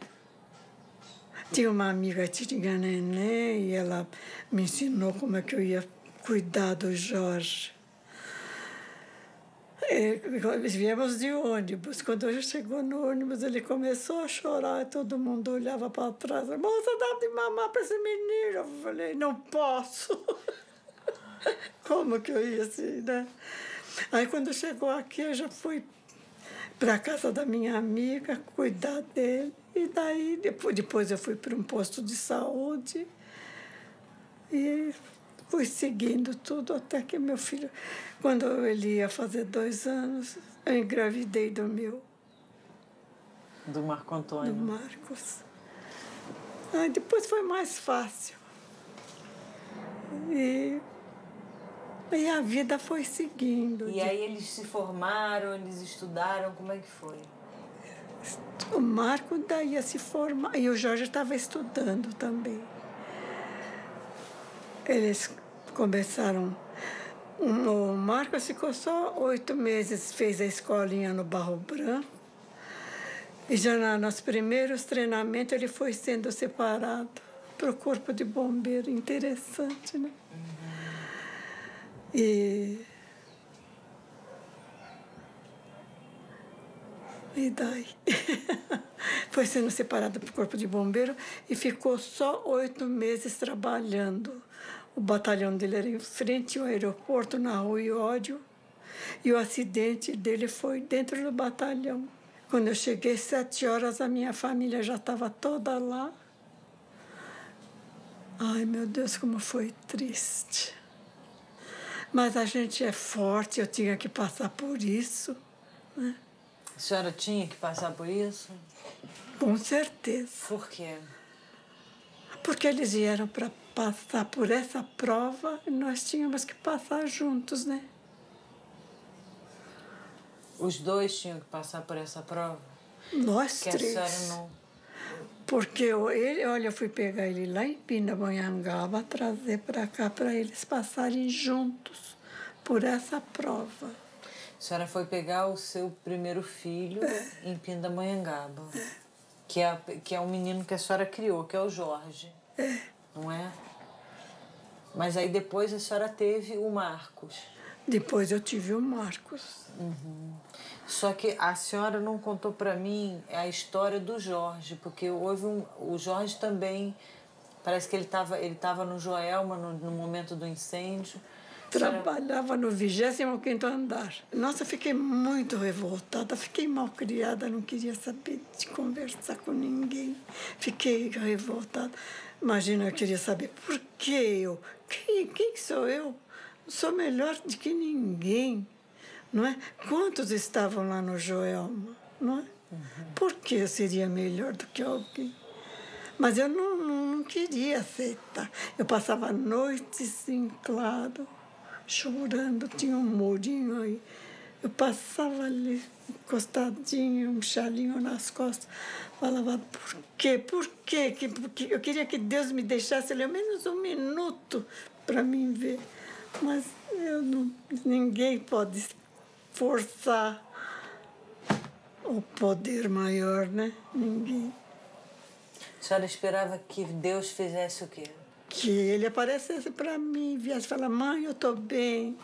tinha uma amiga que tinha neném e ela me ensinou como é que eu ia cuidar do Jorge. Viemos de ônibus. Quando a gente chegou no ônibus, ele começou a chorar e todo mundo olhava para trás. Moça, dá de mamar para esse menino. Eu falei, não posso. Como que eu ia assim, né? Aí, quando chegou aqui, eu já fui para a casa da minha amiga cuidar dele. E daí, depois eu fui para um posto de saúde e fui seguindo tudo até que meu filho, quando ele ia fazer 2 anos, eu engravidei do meu. Do Marco Antônio. Do Marcos. Aí depois foi mais fácil. E a vida foi seguindo. E aí eles se formaram, eles estudaram, como é que foi? O Marco daí ia se formar, e o Jorge estava estudando também. Eles começaram... O Marcos ficou só 8 meses, fez a escolinha no Barro Branco. E já nos primeiros treinamentos ele foi sendo separado para o Corpo de Bombeiro. Interessante, né? E daí? Foi sendo separado para o Corpo de Bombeiro e ficou só 8 meses trabalhando. O batalhão dele era em frente ao aeroporto, na Rua Iódio, e o acidente dele foi dentro do batalhão. Quando eu cheguei, 7 horas, a minha família já estava toda lá. Ai, meu Deus, como foi triste. Mas a gente é forte, eu tinha que passar por isso, né? A senhora tinha que passar por isso? Com certeza. Por quê? Porque eles vieram para passar por essa prova e nós tínhamos que passar juntos, né? Os 2 tinham que passar por essa prova? Nós que 3. A senhora não... Porque eu fui pegar ele lá em Pindamonhangaba, trazer para cá para eles passarem juntos por essa prova. A senhora foi pegar o seu primeiro filho em Pindamonhangaba, que é um menino que a senhora criou, que é o Jorge. Não é? Mas aí depois a senhora teve o Marcos. Depois eu tive o Marcos. Só que a senhora não contou para mim a história do Jorge, porque o Jorge também, parece que ele tava no Joelma no momento do incêndio, Trabalhava no 25º andar. Nossa, fiquei muito revoltada, fiquei mal criada, não queria saber de conversar com ninguém. Fiquei revoltada. Imagina, eu queria saber por que eu? Quem sou eu? Não sou melhor do que ninguém, não é? Quantos estavam lá no Joelma, não é? Por que eu seria melhor do que alguém? Mas eu não queria aceitar. Eu passava noites em claro, chorando, tinha um murinho aí. Eu passava ali, encostadinho, um chalinho nas costas. Falava, por quê? Por quê? Porque eu queria que Deus me deixasse ali ao menos um minuto para mim ver. Mas ninguém pode forçar o poder maior, né? Ninguém. A senhora esperava que Deus fizesse o quê? Que ele aparecesse para mim, viesse falar, mãe, eu estou bem.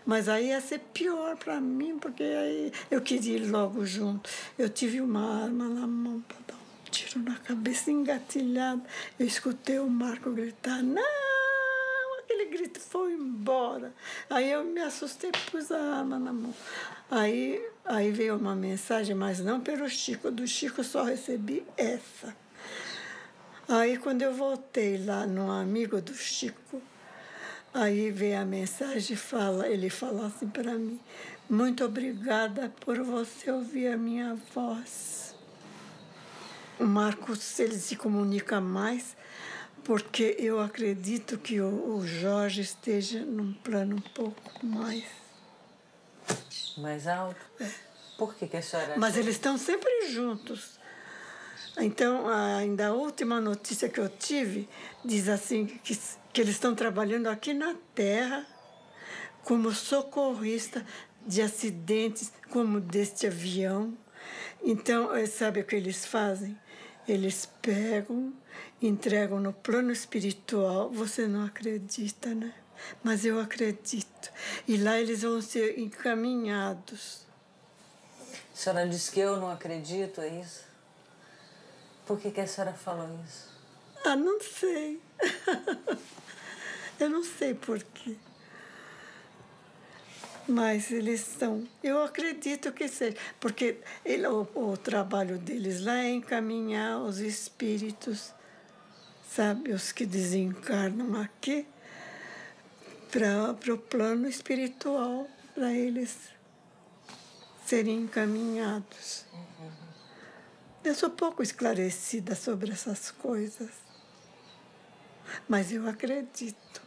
Mas aí ia ser pior para mim, porque aí eu queria ir logo junto. Eu tive uma arma na mão para dar um tiro na cabeça, engatilhado. Eu escutei o Marco gritar, não! Aquele grito foi embora. Aí eu me assustei, pus a arma na mão. Aí veio uma mensagem, mas não pelo Chico. Do Chico eu só recebi essa. Aí, quando eu voltei lá no amigo do Chico, aí veio a mensagem, ele fala assim para mim, muito obrigada por você ouvir a minha voz. O Marcos, ele se comunica mais, porque eu acredito que o Jorge esteja num plano um pouco mais alto? É. Por que a senhora... Mas eles estão sempre juntos. Então, ainda a última notícia que eu tive diz assim que eles estão trabalhando aqui na Terra como socorrista de acidentes como deste avião. Então, sabe o que eles fazem? Eles pegam, entregam no plano espiritual. Você não acredita, né? Mas eu acredito. E lá eles vão ser encaminhados. A senhora disse que eu não acredito, é isso? Por que a senhora falou isso? Não sei. Eu não sei por quê. Mas eles estão... Eu acredito que seja. Porque o trabalho deles lá é encaminhar os espíritos, sabe? Os que desencarnam aqui, para o plano espiritual, para eles serem encaminhados. Eu sou pouco esclarecida sobre essas coisas, mas eu acredito.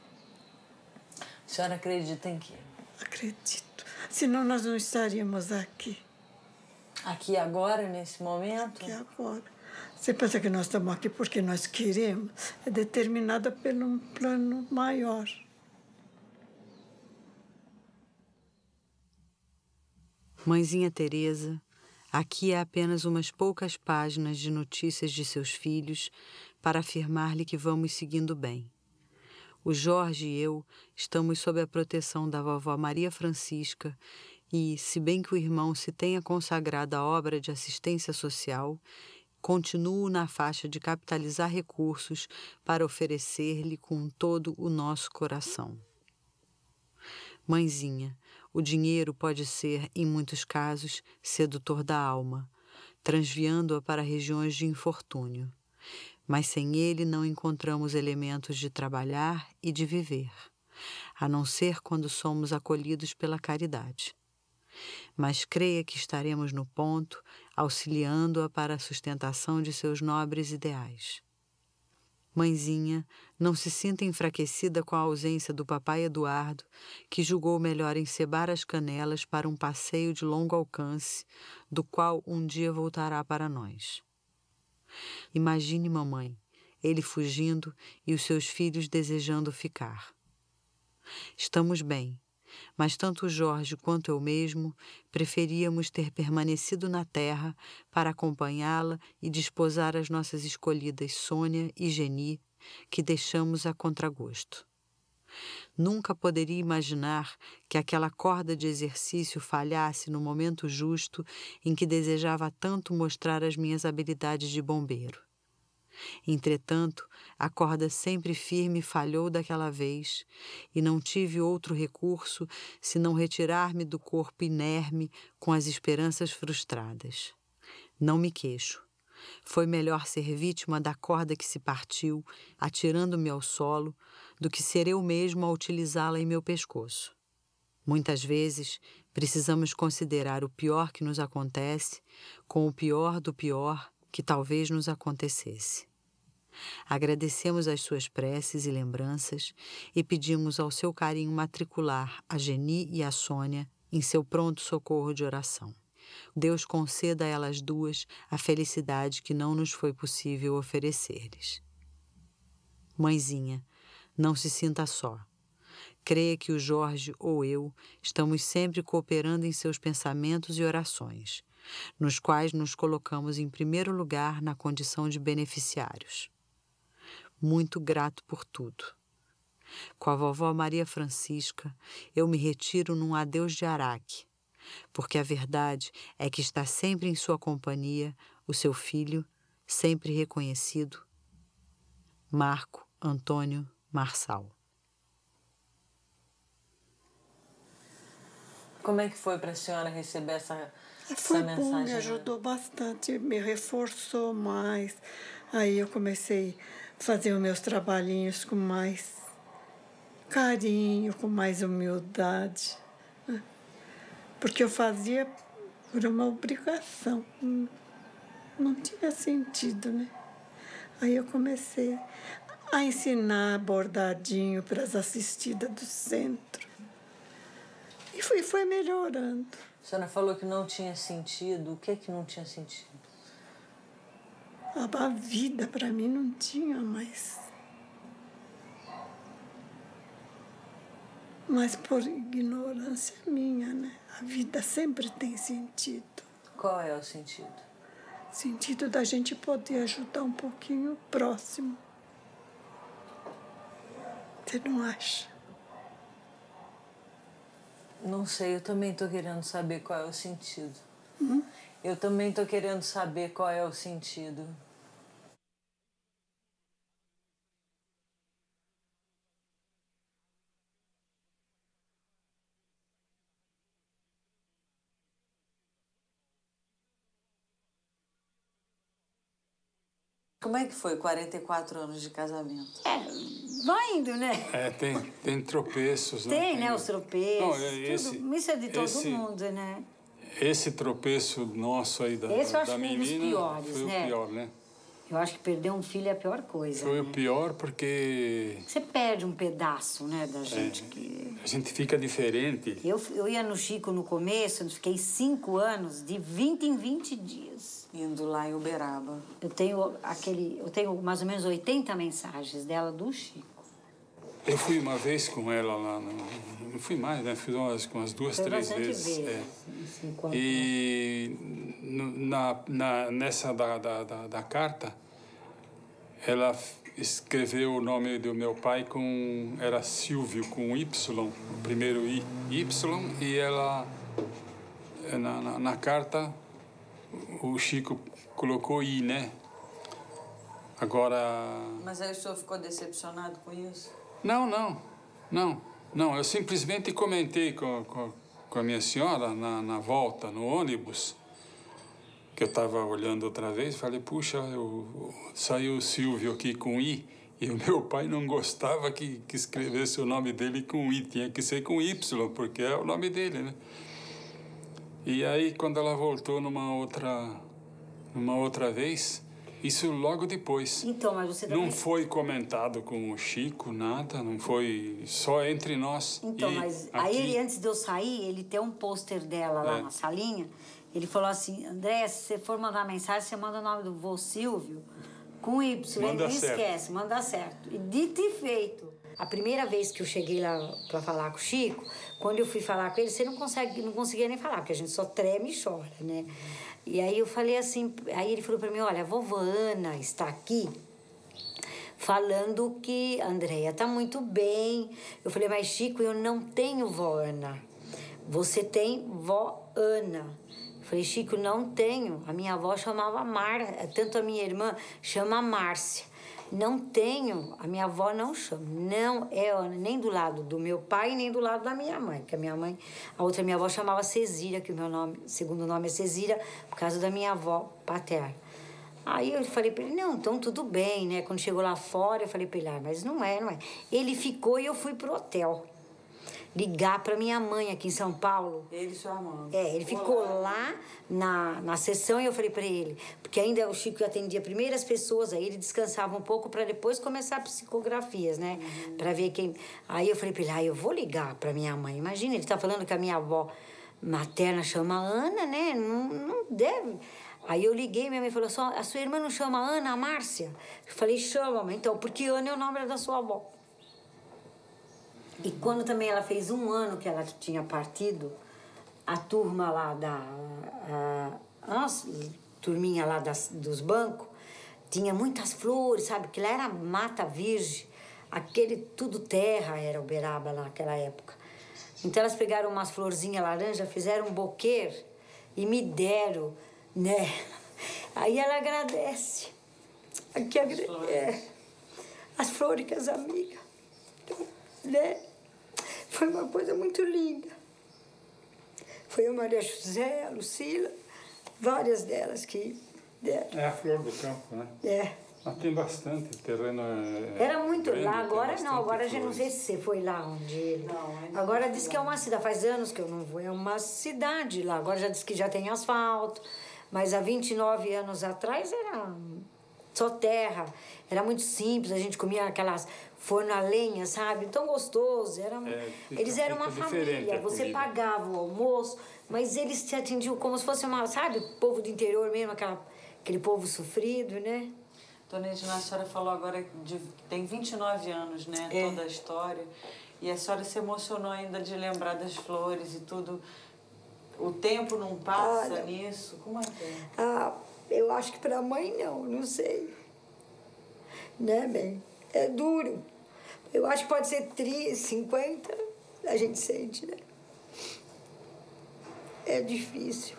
A senhora acredita em quê? Acredito. Senão nós não estaríamos aqui. Aqui agora, nesse momento? Aqui agora. Você pensa que nós estamos aqui porque nós queremos? É determinada por um plano maior. Mãezinha Teresa, aqui há apenas umas poucas páginas de notícias de seus filhos para afirmar-lhe que vamos seguindo bem. O Jorge e eu estamos sob a proteção da vovó Maria Francisca e, se bem que o irmão se tenha consagrado à obra de assistência social, continuo na faixa de capitalizar recursos para oferecer-lhe com todo o nosso coração. Mãezinha, o dinheiro pode ser, em muitos casos, sedutor da alma, transviando-a para regiões de infortúnio. Mas sem ele não encontramos elementos de trabalhar e de viver, a não ser quando somos acolhidos pela caridade. Mas creia que estaremos no ponto, auxiliando-a para a sustentação de seus nobres ideais. Mãezinha, não se sinta enfraquecida com a ausência do papai Eduardo, que julgou melhor encebar as canelas para um passeio de longo alcance, do qual um dia voltará para nós. Imagine, mamãe, ele fugindo e os seus filhos desejando ficar. Estamos bem, mas tanto Jorge quanto eu mesmo preferíamos ter permanecido na terra para acompanhá-la e desposar as nossas escolhidas Sônia e Geni, que deixamos a contragosto. Nunca poderia imaginar que aquela corda de exercício falhasse no momento justo em que desejava tanto mostrar as minhas habilidades de bombeiro. Entretanto, a corda sempre firme falhou daquela vez, e não tive outro recurso senão retirar-me do corpo inerme com as esperanças frustradas. Não me queixo. Foi melhor ser vítima da corda que se partiu, atirando-me ao solo, do que ser eu mesmo a utilizá-la em meu pescoço. Muitas vezes, precisamos considerar o pior que nos acontece com o pior do pior que talvez nos acontecesse. Agradecemos as suas preces e lembranças e pedimos ao seu carinho matricular a Geni e a Sônia em seu pronto socorro de oração. Deus conceda a elas duas a felicidade que não nos foi possível oferecer-lhes. Mãezinha, não se sinta só. Creia que o Jorge ou eu estamos sempre cooperando em seus pensamentos e orações, nos quais nos colocamos em primeiro lugar na condição de beneficiários. Muito grato por tudo. Com a vovó Maria Francisca, eu me retiro num adeus de Araque, porque a verdade é que está sempre em sua companhia o seu filho, sempre reconhecido, Marco Antônio Marçal. Como é que foi para a senhora receber essa mensagem? Foi bom, me ajudou bastante, me reforçou mais. Aí eu comecei a fazer os meus trabalhinhos com mais carinho, com mais humildade. Porque eu fazia por uma obrigação. Não tinha sentido, né? Aí eu comecei a ensinar bordadinho para as assistidas do centro. E foi melhorando. A senhora falou que não tinha sentido. O que é que não tinha sentido? A vida para mim não tinha mais. Mas por ignorância minha, né? A vida sempre tem sentido. Qual é o sentido? Sentido da gente poder ajudar um pouquinho o próximo. Você não acha? Não sei, eu também estou querendo saber qual é o sentido. Eu também estou querendo saber qual é o sentido. Como é que foi 44 anos de casamento? Vai indo, né? Tem tropeços, né? Tem, né? Os tropeços. Não, isso é de todo mundo, né? Esse tropeço nosso aí da menina... Esse eu acho que foi um dos piores, foi né? o pior, né? Eu acho que perder um filho é a pior coisa. Foi o pior porque... Você perde um pedaço, né, da gente. A gente fica diferente. Eu ia no Chico no começo, eu fiquei 5 anos, de 20 em 20 dias. Indo lá em Uberaba. Eu tenho mais ou menos 80 mensagens dela do Chico. Eu fui uma vez com ela lá, não fui mais, né? Fui umas 2, 3 vezes. E nessa da carta, ela escreveu o nome do meu pai era Silvio, com Y, o primeiro Y, e ela, na carta, o Chico colocou I, né? Agora... Mas aí o senhor ficou decepcionado com isso? Não. Eu simplesmente comentei com a minha senhora na volta, no ônibus, que eu estava olhando outra vez, falei, puxa, saiu o Silvio aqui com I, e o meu pai não gostava que escrevesse o nome dele com I, tinha que ser com Y, porque é o nome dele, né? E aí, quando ela voltou numa outra vez, isso logo depois. Então, mas você também... Não foi comentado com o Chico, nada, não foi só entre nós. Então, mas aí ele, antes de eu sair, ele tem um pôster dela lá na salinha, ele falou assim, André, se você for mandar mensagem, você manda o nome do vô Silvio com Y, ele não esquece, manda certo. E dito e feito. A primeira vez que eu cheguei lá para falar com o Chico, quando eu fui falar com ele, você não conseguia nem falar, porque a gente só treme e chora, né? E aí eu falei assim, aí ele falou para mim, olha, a vovó Ana está aqui falando que a Andréia está muito bem. Eu falei, mas Chico, eu não tenho vó Ana. Você tem vó Ana. Eu falei, Chico, não tenho. A minha avó chamava tanto a minha irmã chama Márcia. Não tenho, a minha avó não chama. Não é nem do lado do meu pai, nem do lado da minha mãe. Que a minha mãe, a outra minha avó chamava Cezira, que o meu segundo nome é Cezira, por causa da minha avó paterna. Aí eu falei para ele, não, então tudo bem, né? Quando chegou lá fora, eu falei para ele, mas não é. Ele ficou e eu fui pro hotel. Ligar para minha mãe aqui em São Paulo. Ele e sua mãe. Ele ficou lá na sessão e eu falei para ele, porque ainda o Chico atendia primeiro as pessoas, aí ele descansava um pouco para depois começar psicografias, né? Para ver quem... Aí eu falei para ele, eu vou ligar para minha mãe. Imagina, ele tá falando que a minha avó materna chama Ana, né? Não deve... Aí eu liguei, minha mãe falou assim, a sua irmã não chama Ana, a Márcia? Eu falei, chama, mãe, então, porque Ana é o nome da sua avó. E quando também ela fez 1 ano que ela tinha partido, a turma lá nossa, turminha lá dos bancos, tinha muitas flores, sabe? Que lá era mata virgem, tudo terra era Uberaba lá naquela época. Então elas pegaram umas florzinhas laranja, fizeram um buquê e me deram, né? Aí ela agradece. As flores que as amigas, né? Foi uma coisa muito linda. Foi a Maria José, a Lucila, várias delas que deram. É a flor do campo, né? É. Mas tem bastante terreno. Era muito grande, lá, agora não, agora flores. já não sei se você foi lá onde ele. Não, agora diz que é uma cidade, faz anos que eu não vou, é uma cidade lá. Agora já diz que já tem asfalto, mas há 29 anos atrás era só terra, era muito simples, a gente comia aquelas forno a lenha, sabe? Tão gostoso. Eles eram uma família, você pagava o almoço, mas eles te atendiam como se fosse sabe, povo do interior mesmo, aquele povo sofrido, né? Dona Edna, a senhora falou agora que tem 29 anos, né? Toda a história. E a senhora se emocionou ainda de lembrar das flores e tudo. O tempo não passa nisso? Como é que é? Eu acho que para a mãe não sei. Né, bem? É duro. Eu acho que pode ser 30, 50, a gente sente, né? É difícil.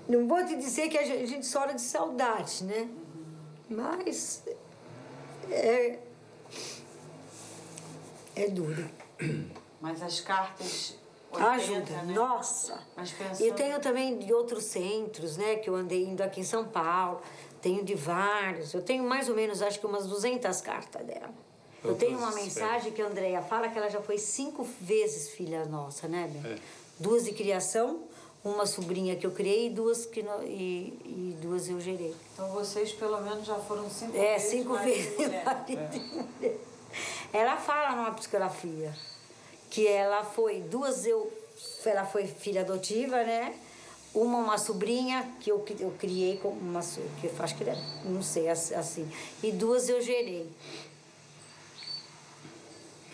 Não vou te dizer que a gente chora de saudade, né? Mas é duro. Mas as cartas 80, ajuda, né? Nossa! Mas pensando... E tenho também de outros centros, né? Que eu andei indo aqui em São Paulo. Tenho de vários. Eu tenho mais ou menos, acho que umas 200 cartas dela. Eu tenho uma mensagem que a Andréia fala que ela já foi 5 vezes filha nossa, né, Bem? 2 de criação, uma sobrinha que eu criei e 2 eu gerei. Então vocês pelo menos já foram 5 vezes. 5 vezes. Ela fala numa psicografia que ela foi 2 ela foi filha adotiva, né? Uma sobrinha que eu criei como uma, que eu acho que não sei assim, e 2 eu gerei.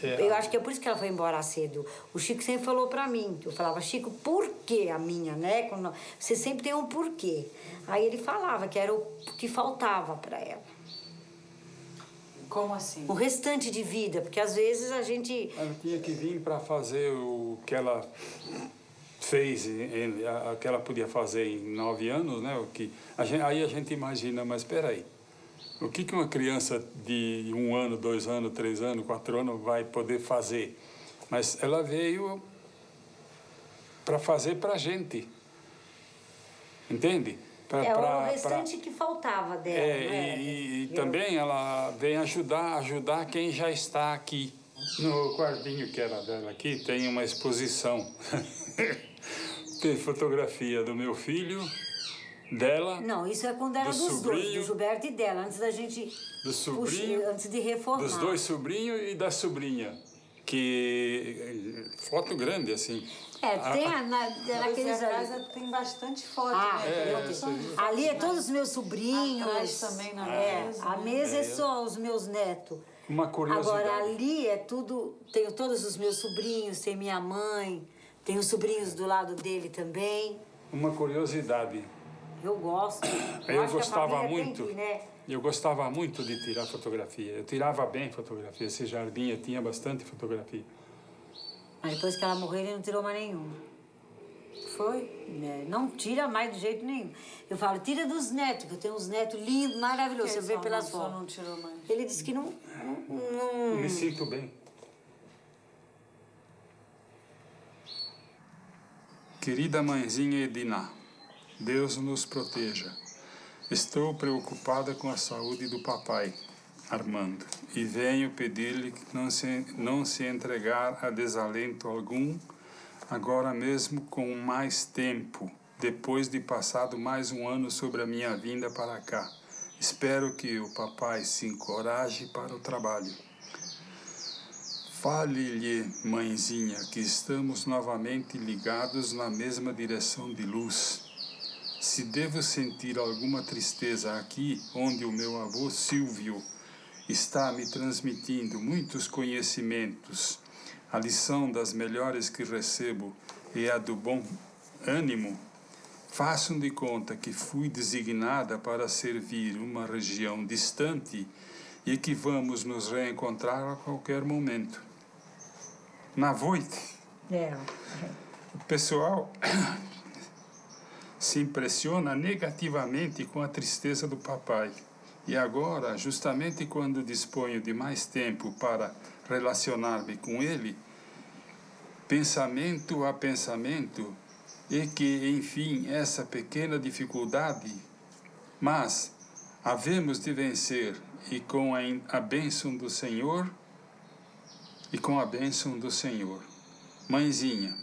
Eu acho que é por isso que ela foi embora cedo. O Chico sempre falou pra mim, eu falava, Chico, por que a minha, né? Você sempre tem um porquê. Aí ele falava que era o que faltava pra ela. Como assim? O restante de vida, porque às vezes a gente... Ela tinha que vir para fazer o que ela fez, o que ela podia fazer em 9 anos, né? Aí a gente imagina, mas espera aí. O que uma criança de 1 ano, 2 anos, 3 anos, 4 anos vai poder fazer? Mas ela veio para fazer para a gente. Entende? O restante que faltava dela. E também ela vem ajudar quem já está aqui. No quartinho que era dela aqui tem uma exposição. Tem fotografia do meu filho, dela. Não, isso é quando era dos dois, do Gilberto e dela, antes da gente... Do sobrinho. Antes de reformar. Dos 2 sobrinhos e da sobrinha. Que... Foto grande, assim. Tem naqueles casa tem bastante foto, ali é todos os meus sobrinhos. Atrás também na mesa. A mesa é só os meus netos. Uma curiosidade. Agora, ali é tudo... Tenho todos os meus sobrinhos, tem minha mãe, tenho os sobrinhos do lado dele também. Uma curiosidade. Eu gosto. Eu gostava muito. Eu gostava muito de tirar fotografia. Eu tirava bem fotografia. Esse jardim eu tinha bastante fotografia. Mas depois que ela morreu, ele não tirou mais nenhuma. Foi. Não tira mais de jeito nenhum. Eu falo, tira dos netos, que eu tenho uns netos lindos, maravilhosos. Você vê pelas fotos. Não tirou mais. Ele disse que não... Me sinto bem. Querida mãezinha Edina, Deus nos proteja. Estou preocupada com a saúde do papai, Armando, e venho pedir-lhe que não se entregar a desalento algum, agora mesmo com mais tempo, depois de passado mais um ano sobre a minha vinda para cá. Espero que o papai se encoraje para o trabalho. Fale-lhe, mãezinha, que estamos novamente ligados na mesma direção de luz. Se devo sentir alguma tristeza aqui, onde o meu avô Silvio está me transmitindo muitos conhecimentos, a lição das melhores que recebo é a do bom ânimo, façam de conta que fui designada para servir uma região distante e que vamos nos reencontrar a qualquer momento. Na noite, o pessoal se impressiona negativamente com a tristeza do papai. E agora, justamente quando disponho de mais tempo para relacionar-me com ele, pensamento a pensamento, e que, enfim, essa pequena dificuldade, mas havemos de vencer, e com a bênção do Senhor, Mãezinha,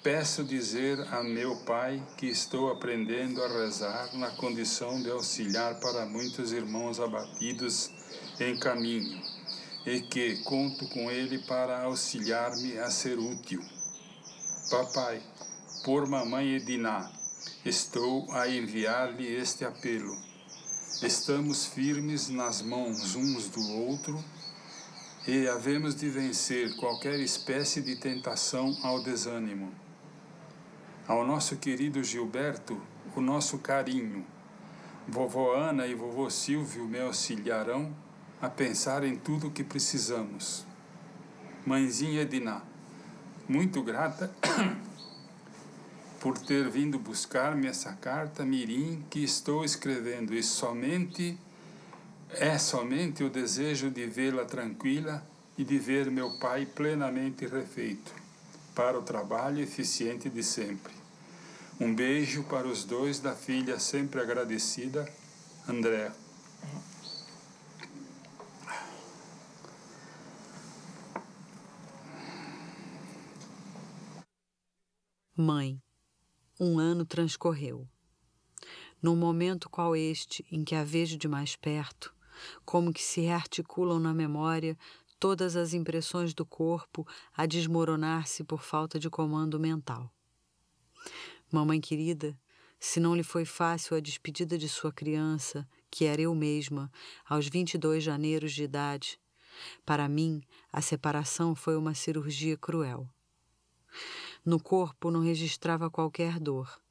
peço dizer a meu pai que estou aprendendo a rezar na condição de auxiliar para muitos irmãos abatidos em caminho, e que conto com ele para auxiliar-me a ser útil. Papai, por mamãe Edina, estou a enviar-lhe este apelo. Estamos firmes nas mãos uns do outro e havemos de vencer qualquer espécie de tentação ao desânimo. Ao nosso querido Gilberto, o nosso carinho. Vovó Ana e vovô Silvio me auxiliarão a pensar em tudo o que precisamos. Mãezinha Edina, muito grata por ter vindo buscar-me essa carta mirim que estou escrevendo, e somente o desejo de vê-la tranquila e de ver meu pai plenamente refeito para o trabalho eficiente de sempre. Um beijo para os dois da filha sempre agradecida, Andréa. Mãe, um ano transcorreu. Num momento qual este, em que a vejo de mais perto, como que se rearticulam na memória todas as impressões do corpo a desmoronar-se por falta de comando mental. Mamãe querida, se não lhe foi fácil a despedida de sua criança, que era eu mesma, aos 22 janeiros de idade, para mim a separação foi uma cirurgia cruel. No corpo não registrava qualquer dor.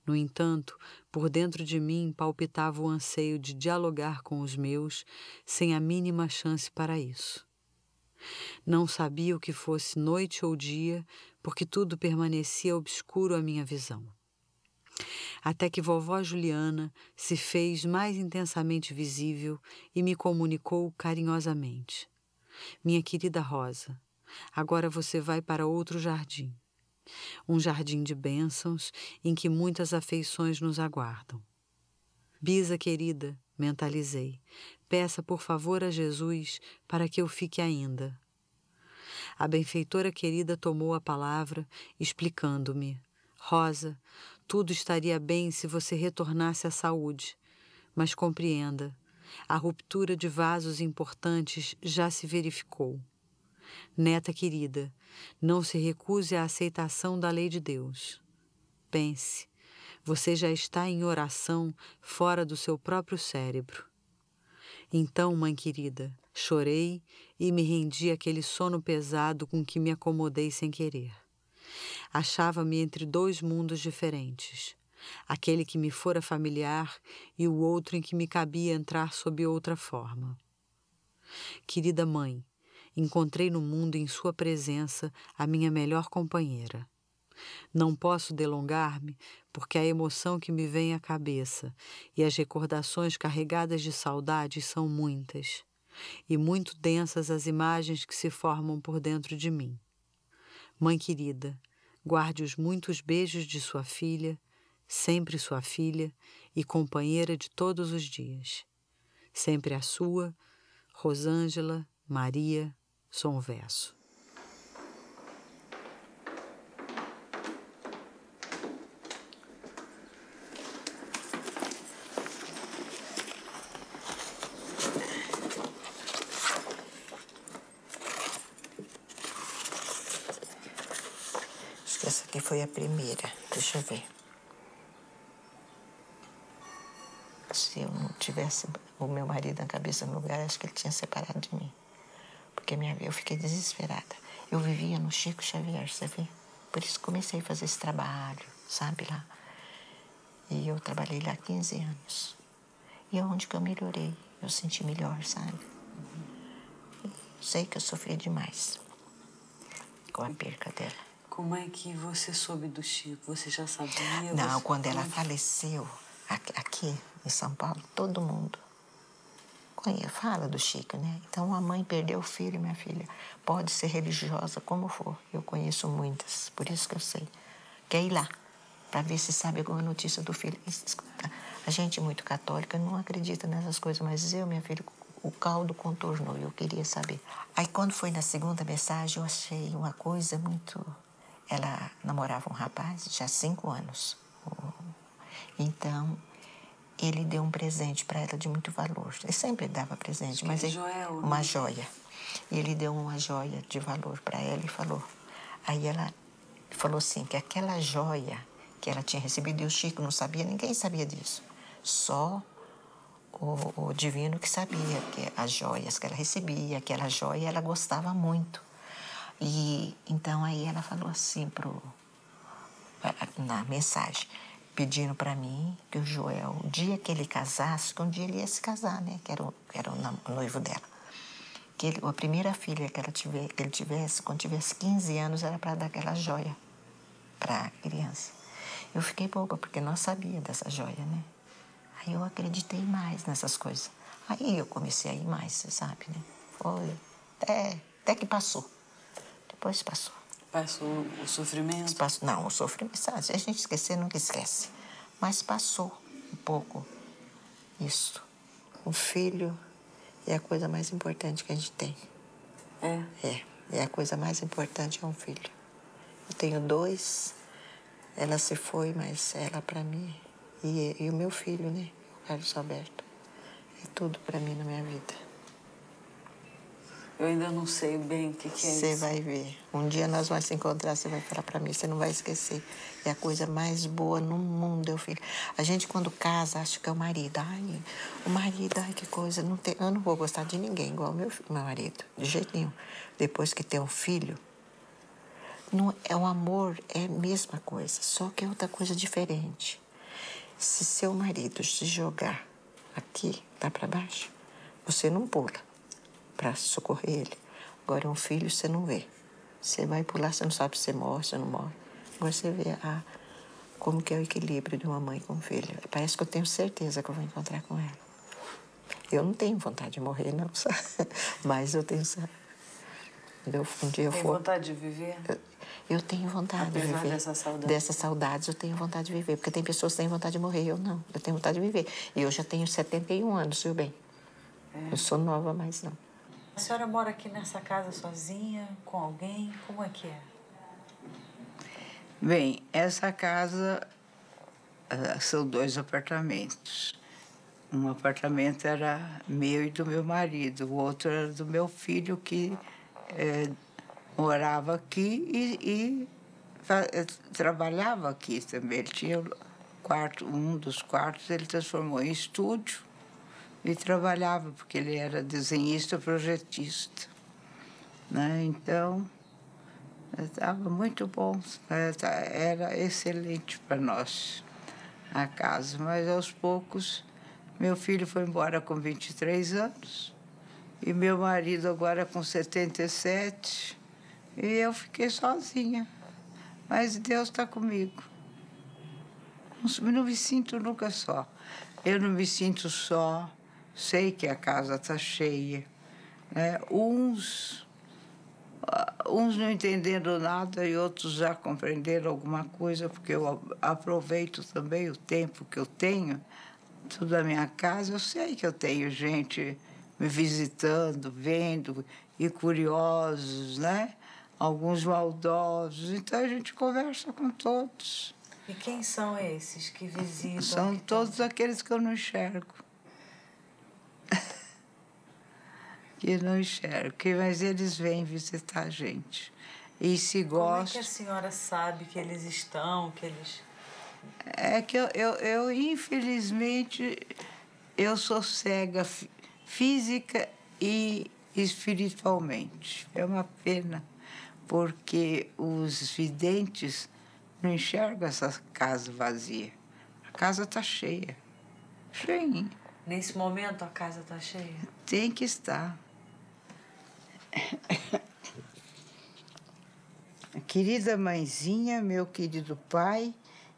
No entanto, por dentro de mim palpitava o anseio de dialogar com os meus, sem a mínima chance para isso. Não sabia o que fosse noite ou dia, porque tudo permanecia obscuro à minha visão. Até que vovó Juliana se fez mais intensamente visível e me comunicou carinhosamente. Minha querida Rosa, agora você vai para outro jardim. Um jardim de bênçãos em que muitas afeições nos aguardam. Bisa querida, mentalizei, peça por favor a Jesus para que eu fique ainda. A benfeitora querida tomou a palavra, explicando-me: Rosa, tudo estaria bem se você retornasse à saúde, mas compreenda, a ruptura de vasos importantes já se verificou. Neta querida, não se recuse à aceitação da lei de Deus. Pense, você já está em oração fora do seu próprio cérebro. Então, mãe querida, chorei e me rendi àquele sono pesado com que me acomodei sem querer. Achava-me entre dois mundos diferentes, aquele que me fora familiar e o outro em que me cabia entrar sob outra forma. Querida mãe, encontrei no mundo em sua presença a minha melhor companheira. Não posso delongar-me porque a emoção que me vem à cabeça e as recordações carregadas de saudade são muitas, e muito densas as imagens que se formam por dentro de mim. Mãe querida, guarde os muitos beijos de sua filha, sempre sua filha e companheira de todos os dias. Sempre a sua, Rosângela Maria Sonverso. Acho que essa aqui foi a primeira. Deixa eu ver. Se eu não tivesse o meu marido na cabeça no lugar, acho que ele tinha separado de mim. Porque eu fiquei desesperada. Eu vivia no Chico Xavier, você vê? Por isso comecei a fazer esse trabalho, sabe, lá. E eu trabalhei lá 15 anos. E é onde que eu melhorei. Eu senti melhor, sabe? Sei que eu sofri demais com a perca dela. Como é que você soube do Chico? Você já sabia? Não, quando ela faleceu, aqui em São Paulo, todo mundo fala do Chico, né? Então, a mãe perdeu o filho, minha filha. Pode ser religiosa, como for. Eu conheço muitas, por isso que eu sei. Quer ir lá, para ver se sabe alguma notícia do filho. Escuta, a gente muito católica não acredita nessas coisas, mas eu, minha filha, o caldo contornou, eu queria saber. Aí, quando foi na segunda mensagem, eu achei uma coisa muito... Ela namorava um rapaz já há 5 anos. Então, ele deu um presente para ela de muito valor. Ele sempre dava presente, mas uma joia. E ele deu uma joia de valor para ela e falou. Aí ela falou assim, que aquela joia que ela tinha recebido, e o Chico não sabia, ninguém sabia disso. Só o divino que sabia que as joias que ela recebia, aquela joia ela gostava muito. E então aí ela falou assim na mensagem, pedindo para mim que o Joel, o dia que ele casasse, que um dia ele ia se casar, né? Que era o noivo dela. Que a primeira filha que ele tivesse, quando tivesse 15 anos, era para dar aquela joia para a criança. Eu fiquei boba, porque não sabia dessa joia, né? Aí eu acreditei mais nessas coisas. Aí eu comecei a ir mais, você sabe, né? Foi até que passou. Depois passou. Passou o sofrimento? Não, o sofrimento, sabe? Se a gente esquecer, nunca esquece. Mas passou um pouco isso. O filho é a coisa mais importante que a gente tem. É a coisa mais importante é um filho. Eu tenho 2, ela se foi, mas ela para mim. E o meu filho, né? O Carlos Alberto. É tudo para mim na minha vida. Eu ainda não sei bem o que é isso. Você vai ver. Um dia nós vamos se encontrar, você vai falar para mim, você não vai esquecer. É a coisa mais boa no mundo, meu filho. A gente, quando casa, acha que é o marido. Ai, o marido, ai, que coisa. Eu não vou gostar de ninguém igual meu marido, de jeito nenhum. Depois que tem um filho, não, o amor é a mesma coisa, só que é outra coisa diferente. Se seu marido se jogar aqui, lá para baixo, você não pula para socorrer ele. Agora, um filho você não vê. Você vai pular, você não sabe se você morre, se não morre. Agora você vê como que é o equilíbrio de uma mãe com um filho. Parece que eu tenho certeza que eu vou encontrar com ela. Eu não tenho vontade de morrer, não, sabe? Mas eu tenho... Um dia eu Tem vontade de viver? Eu tenho vontade de viver. Dessa saudade? Dessas saudades eu tenho vontade de viver. Porque tem pessoas que têm vontade de morrer, eu não. Eu tenho vontade de viver. E eu já tenho 71 anos, viu bem? Eu sou nova, mas não. A senhora mora aqui nessa casa sozinha, com alguém? Como é que é? Bem, essa casa são 2 apartamentos. Um apartamento era meu e do meu marido, o outro era do meu filho, que morava aqui e trabalhava aqui também. Ele tinha um dos quartos, ele transformou em estúdio e trabalhava, porque ele era desenhista, projetista, né? Então, estava muito bom, era excelente para nós a casa. Mas, aos poucos, meu filho foi embora com 23 anos e meu marido agora com 77 e eu fiquei sozinha. Mas Deus está comigo. Não me sinto nunca só. Eu não me sinto só. Sei que a casa está cheia. Né? Uns não entendendo nada e outros já compreenderam alguma coisa, porque eu aproveito também o tempo que eu tenho, tudo a minha casa. Eu sei que eu tenho gente me visitando, vendo, e curiosos, né? Alguns maldosos. Então a gente conversa com todos. E quem são esses que visitam? São todos aqueles que eu não enxergo. Que não enxergo, mas eles vêm visitar a gente. E se gostam... Como é que a senhora sabe que eles estão, que eles... É que eu infelizmente, eu sou cega física e espiritualmente. É uma pena, porque os videntes não enxergam essa casa vazia. A casa está cheia, cheinha. Nesse momento a casa está cheia? Tem que estar. Querida mãezinha, meu querido pai,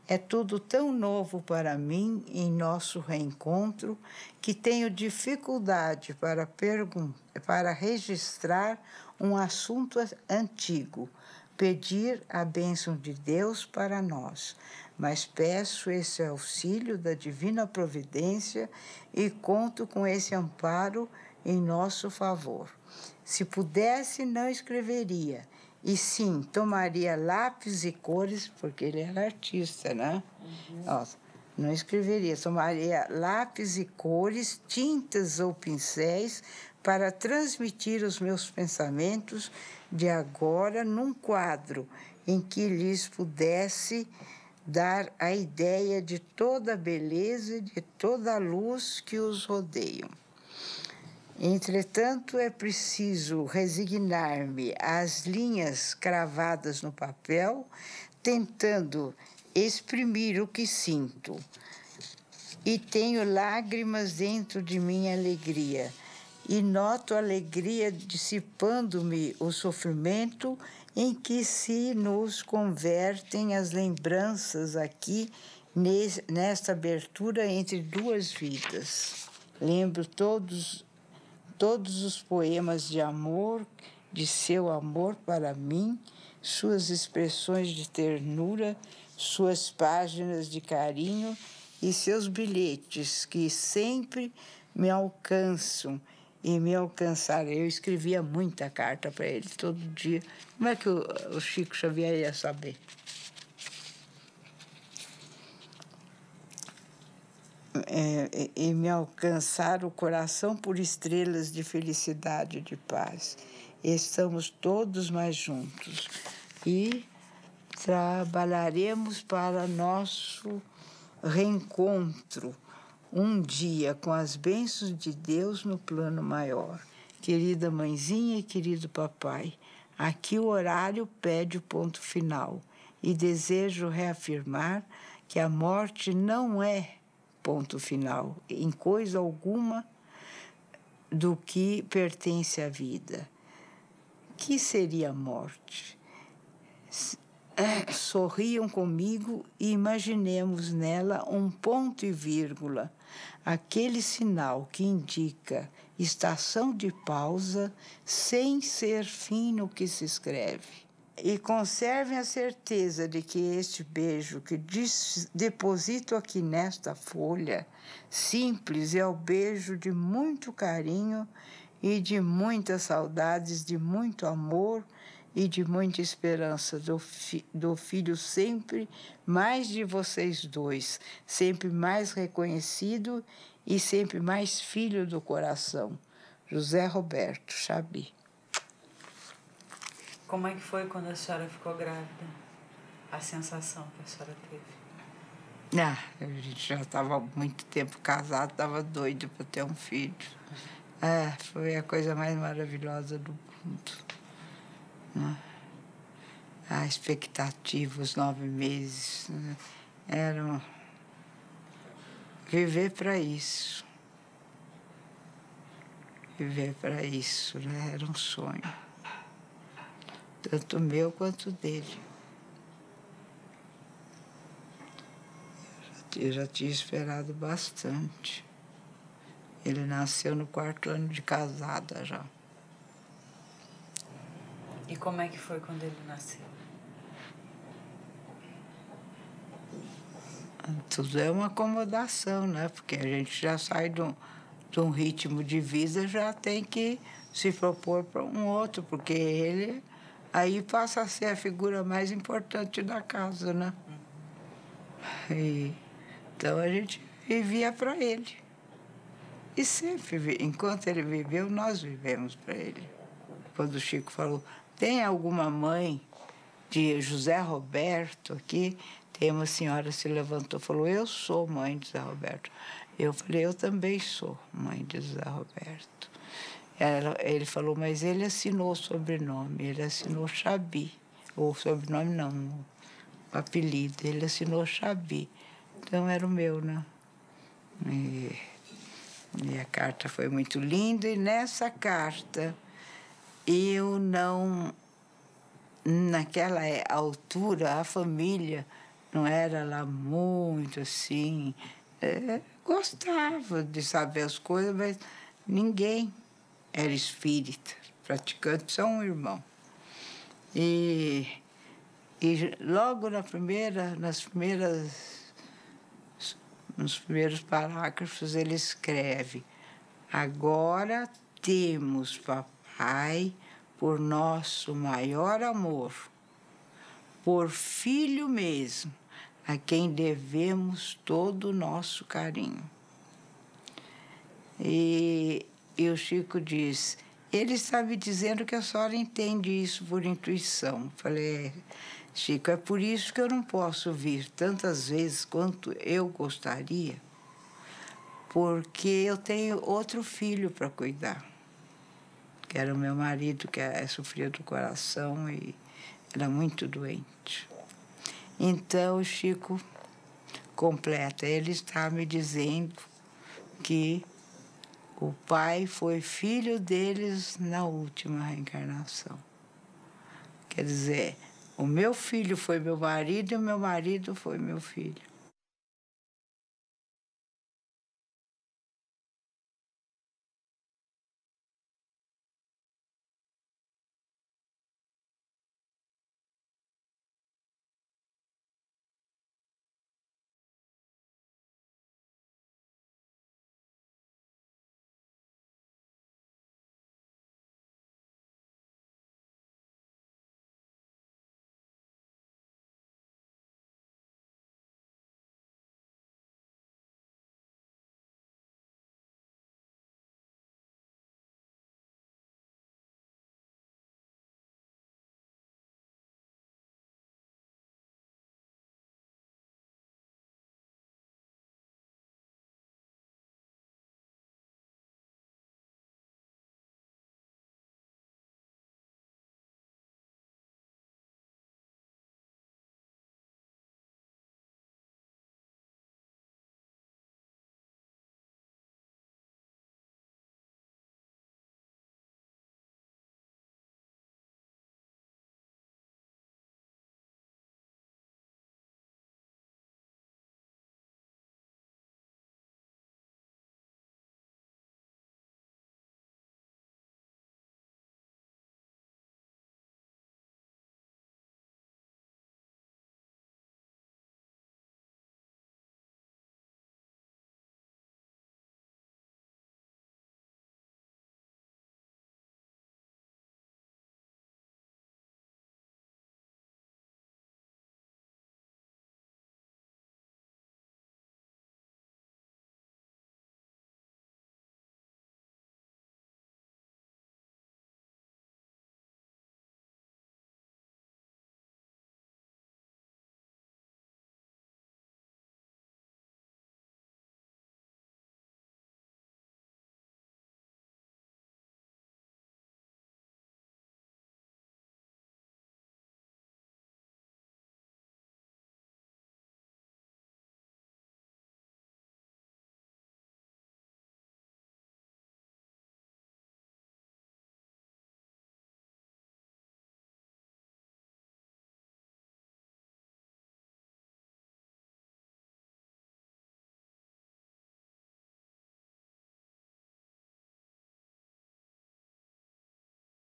é tudo tão novo para mim em nosso reencontro que tenho dificuldade para registrar um assunto antigo, pedir a bênção de Deus para nós, mas peço esse auxílio da divina providência e conto com esse amparo em nosso favor. Se pudesse, não escreveria, e sim, tomaria lápis e cores, porque ele era artista, né? Nossa, não escreveria, tomaria lápis e cores, tintas ou pincéis para transmitir os meus pensamentos de agora num quadro em que lhes pudesse dar a ideia de toda a beleza e de toda a luz que os rodeiam. Entretanto, é preciso resignar-me às linhas cravadas no papel, tentando exprimir o que sinto. E tenho lágrimas dentro de minha alegria, e noto a alegria dissipando-me o sofrimento em que se nos convertem as lembranças aqui, nesta abertura entre duas vidas. Lembro todos os poemas de amor, de seu amor para mim, suas expressões de ternura, suas páginas de carinho e seus bilhetes que sempre me alcançam e me alcançaram. Eu escrevia muita carta para ele, todo dia. Como é que o Chico Xavier ia saber? E me alcançar o coração por estrelas de felicidade e de paz. Estamos todos mais juntos e trabalharemos para nosso reencontro um dia com as bênçãos de Deus no plano maior. Querida mãezinha e querido papai, aqui o horário pede o ponto final e desejo reafirmar que a morte não é ponto final, em coisa alguma do que pertence à vida. Que seria a morte? Sorriam comigo e imaginemos nela um ponto e vírgula, aquele sinal que indica estação de pausa sem ser fim no que se escreve. E conservem a certeza de que este beijo que deposito aqui nesta folha simples é o beijo de muito carinho e de muitas saudades, de muito amor e de muita esperança do filho sempre mais de vocês dois, sempre mais reconhecido e sempre mais filho do coração. José Roberto Chabi. Como é que foi quando a senhora ficou grávida? A sensação que a senhora teve? A gente já estava há muito tempo casado, estava doido para ter um filho. Foi a coisa mais maravilhosa do mundo. A expectativa, os 9 meses, eram viver para isso. Viver para isso, né? Era um sonho. Tanto meu quanto dele. Eu já tinha esperado bastante. Ele nasceu no 4º ano de casada já. E como é que foi quando ele nasceu? Tudo é uma acomodação, né? Porque a gente já sai de um ritmo de vida, já tem que se propor para um outro, porque ele aí passa a ser a figura mais importante da casa, né? Então a gente vivia para ele. E sempre, enquanto ele viveu, nós vivemos para ele. Quando o Chico falou, tem alguma mãe de José Roberto aqui? Tem uma senhora se levantou e falou, eu sou mãe de José Roberto. Eu falei, eu também sou mãe de José Roberto. Ele falou, mas ele assinou o sobrenome, ele assinou Chabi. Ou sobrenome não, o apelido, ele assinou Chabi. Então era o meu, né? E a carta foi muito linda, e nessa carta eu não... Naquela altura, a família não era lá muito assim... gostava de saber as coisas, mas ninguém era espírita, praticante, só um irmão. E logo nos primeiros parágrafos ele escreve, agora temos, papai, por nosso maior amor, por filho mesmo, a quem devemos todo o nosso carinho. E o Chico diz, ele está me dizendo que a senhora entende isso por intuição. Falei, Chico, é por isso que eu não posso vir tantas vezes quanto eu gostaria, porque eu tenho outro filho para cuidar, que era o meu marido, que sofria do coração e era muito doente. Então, o Chico completa, ele está me dizendo que o pai foi filho deles na última reencarnação. Quer dizer, o meu filho foi meu marido e o meu marido foi meu filho.